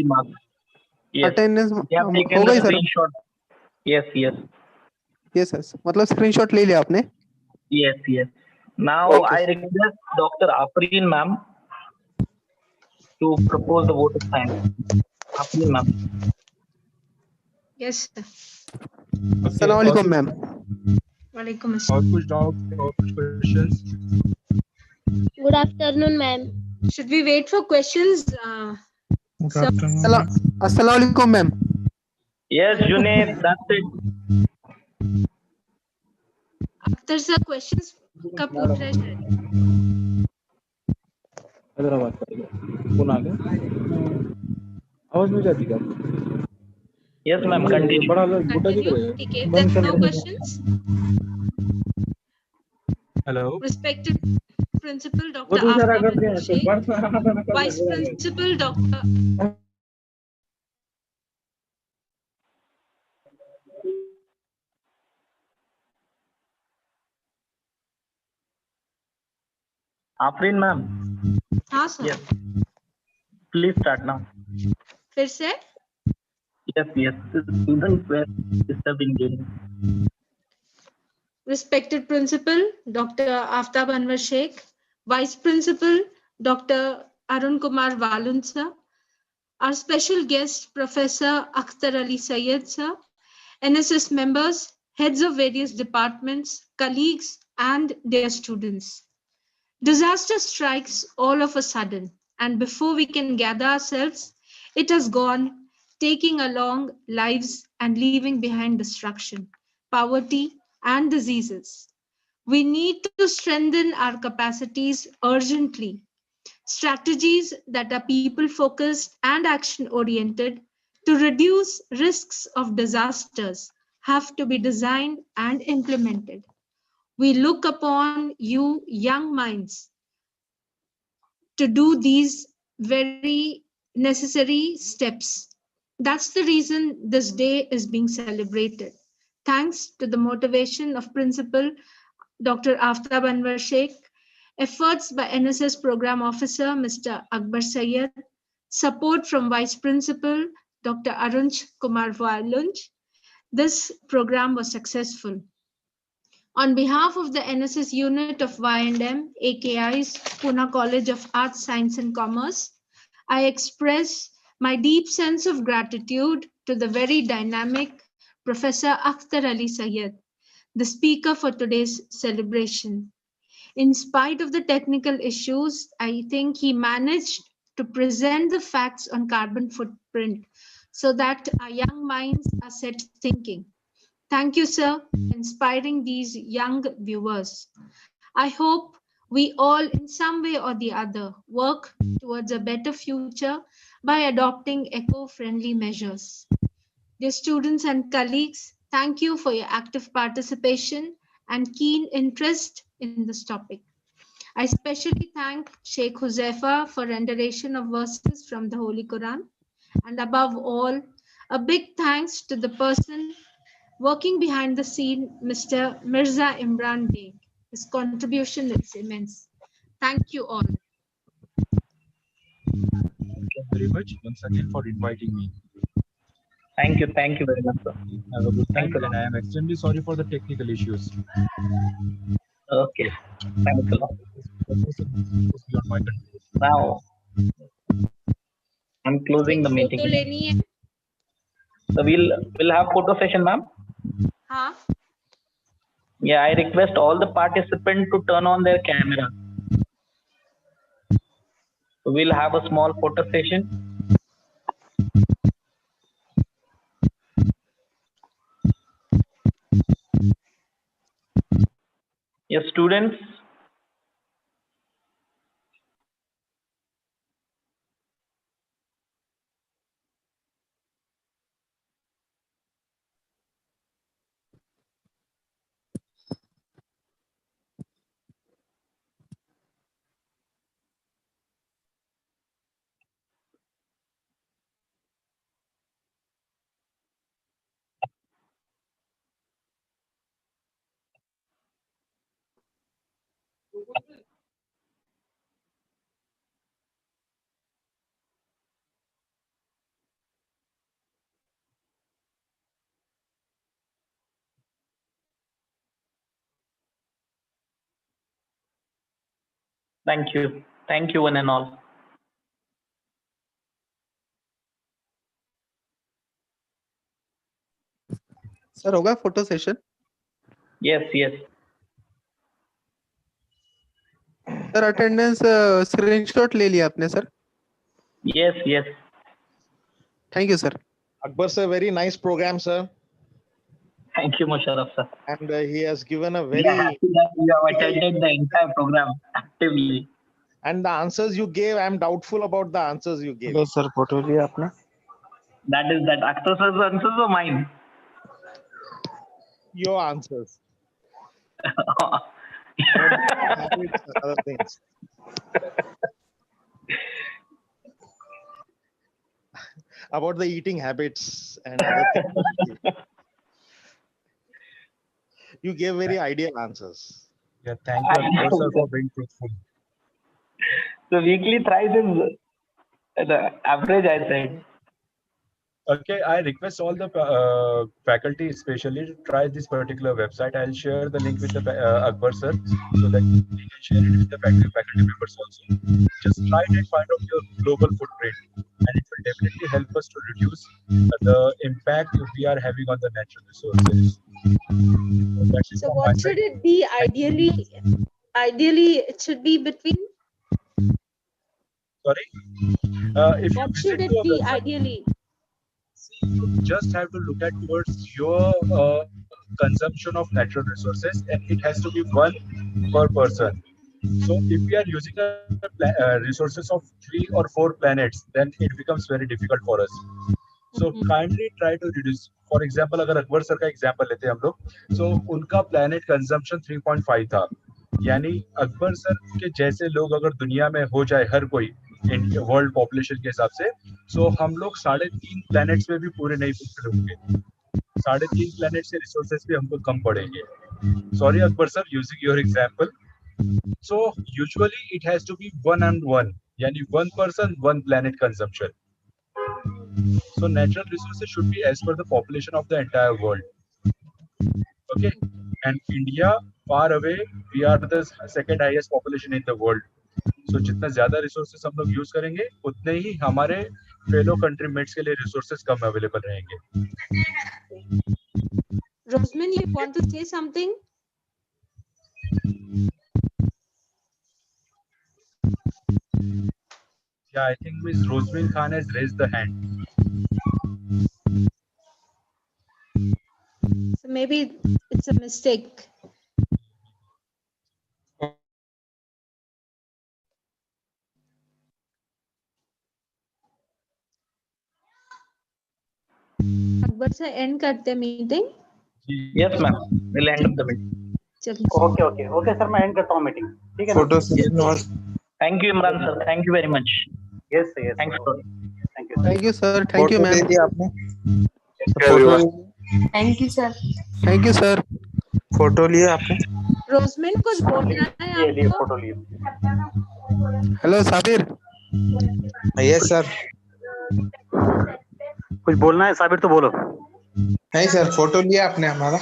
S2: Yes.
S6: Attendance
S2: हो गई sir. Yes, yes.
S6: Yes, sir. मतलब स्क्रीनशॉट ले लिया आपने?
S2: Yes, yes. Now okay. I request Dr. Afreen ma'am to propose the vote of thanks. Afreen ma'am.
S12: Yes, sir.
S6: Assalamu alaikum ma'am.
S12: Walaikum
S5: assalam. और कुछ doubt और कुछ questions?
S7: Good afternoon, ma'am.
S12: Should we wait for questions? Sir?
S6: Assalamualaikum, ma'am.
S2: Yes, Junaid, that's it.
S12: Akhtar sir questions का पूछ रहे हैं
S13: हैदराबाद कौन आ गया आवाज नहीं जाती क्या
S2: Yes, ma'am, continue.
S13: बड़ा बुड्ढा जी करेगा
S12: ठीक है there's no questions.
S5: Hello.
S12: Respected Principal
S13: वो
S12: Dr.
S13: तो इशारा
S12: Aftab
S13: करते हैं तो
S12: Abhishek, Vice Principal Dr.
S2: Afrin, ma'am.
S12: हाँ sir
S2: Yes. Please start now.
S12: फिर से
S2: Yes, yes. The students were disturbing during.
S12: Respected Principal Dr. Aftab Anwar Sheikh, Vice Principal Dr. Arun Kumar Walun sir, our special guest Professor Akhtar Ali Sayed sir, NSS members, heads of various departments, colleagues and their students. Disaster strikes all of a sudden, and before we can gather ourselves, it has gone, taking along lives and leaving behind destruction, poverty, and diseases. We need to strengthen our capacities urgently. Strategies that are people focused and action oriented to reduce risks of disasters have to be designed and implemented. We look upon you, young minds, to do these very necessary steps. That's the reason this day is being celebrated. Thanks to the motivation of Principal Dr. Aftab Anwar Sheikh, efforts by NSS Program Officer Mr. Akbar Sayed, support from Vice Principal Dr. Arunch Kumar Walunj, this program was successful. On behalf of the NSS unit of Y&M, AKI's Pune College of Arts, Science and Commerce, I express my deep sense of gratitude to the very dynamic Professor Akhtar Ali Sayed, the speaker for today's celebration. In spite of the technical issues, I think he managed to present the facts on carbon footprint so that our young minds are set thinking. Thank you, sir, for inspiring these young viewers. I hope we all, in some way or the other, work towards a better future by adopting eco-friendly measures. Dear students and colleagues, thank you for your active participation and keen interest in this topic. I especially thank Sheikh Huzaifa for rendition of verses from the Holy Quran. And above all, a big thanks to the person working behind the scene, Mr. Mirza Imran Beg. His contribution is immense. Thank you all.
S5: Thank you very much once again for inviting me.
S2: Thank you very much, sir.
S5: Have a good time,
S2: Thanks a lot.
S5: and I am extremely sorry for the technical issues.
S2: Okay, thanks a lot.
S5: Beyond my control.
S2: Now, I'm closing the meeting.
S12: Photo लेनी है?
S2: So we'll have photo session, ma'am.
S12: हाँ.
S2: Yeah, I request all the participants to turn on their camera. So we'll have a small photo session. Yes, students. Thank you. Thank you, one and all.
S6: Sir होगा photo session?
S2: Yes, yes.
S6: Sir attendance screenshot ले लिया आपने sir?
S2: Yes, yes.
S6: Thank you sir.
S11: Akbar sir, very nice program, sir.
S2: Thank you, Musharraf sir.
S11: And he has given a
S2: We
S11: very
S2: are happy that you have attended the entire program actively.
S11: and the answers you gave, I'm doubtful about the answers you gave.
S13: Sir photo लिया आपने?
S2: That is that Akhtar sir's answers or mine?
S11: Your answers. Habits and other things. About the eating habits and other things. You gave very ideal answers.
S5: Yeah, thank you Akbar sir for being truthful.
S2: So weekly thrice is the average, I said.
S5: Okay, I request all the faculty especially to try this particular website. I'll share the link with the Akbar sir so that you can share it with the faculty members also. Just try it and find out your global footprint, and it will definitely help us to reduce the impact we are having on the natural resources.
S12: So what should it be ideally? Ideally, it should be between.
S5: Sorry. If
S12: What
S5: you
S12: should
S5: visit
S12: it
S5: to a
S12: be
S5: website,
S12: ideally?
S5: you just have to look at towards your consumption of natural resources, and it has to be one per person. So if we are using resources of 3 or 4 planets, then it becomes very difficult for us. So kindly try to reduce. For example, अगर Akbar sir का example लेते हैं हम लोग, so उनका planet consumption 3.5 था. यानी Akbar sir के जैसे लोग अगर दुनिया में हो जाए हर कोई वर्ल्ड पॉपुलेशन के हिसाब से, सो हम लोग 3.5 प्लैनेट्स में भी पूरे नहीं फुलफिल होंगे. 3.5 प्लैनेट से रिसोर्सेज भी हमको कम पड़ेंगे. Sorry Akbar sir, using your example. So usually it has to be 1 and 1, यानी 1 person 1 planet consumption. So natural resources should be as per the population of the entire world. Okay, and India, far away, we are the second highest population in the world. So जितना ज्यादा resources हम लोग use करेंगे, उतने ही हमारे fellow countrymates के लिए resources कम available रहेंगे.
S12: Rosmin, you want to say something?
S5: Yeah, I think Ms. Rosmin Khan has raised the hand.
S12: So maybe it's a mistake. Akbar sir, end करते meeting.
S2: Yes, ma'am. We'll end up the meeting.
S4: Okay sir, मैं end करता हूँ meeting. ठीक है ना?
S13: Photo
S2: Thank you, Imran sir. Thank you very much.
S4: Yes sir, yes.
S2: Thanks for.
S6: Thank you sir. Thank you ma'am.
S13: आपने?
S10: Thank you, sir.
S6: Thank you sir.
S13: Photo लिया आपने?
S12: Rosmin, कुछ बोलना है
S4: लिए
S12: आपको?
S4: फोटो लिए.
S6: हेलो साबिर.
S13: Yes sir.
S4: कुछ बोलना है साबिर तो बोलो.
S13: नहीं सर, फोटो लिया आपने हमारा?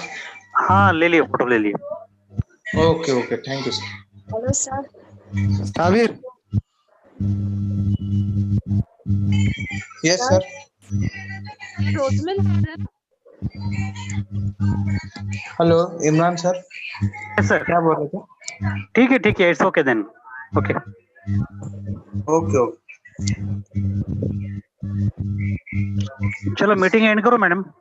S4: हाँ ले लिए, फोटो ले लिए.
S13: Okay okay, thank you sir.
S10: Hello, sir.
S6: Sabir.
S13: Yes sir.
S12: Rosmin,
S13: hello Imran sir.
S4: Yes sir.
S13: क्या बोल रहे थे?
S4: ठीक है, it's okay then. Okay.
S13: Okay okay.
S4: चलो मीटिंग एंड करो मैडम.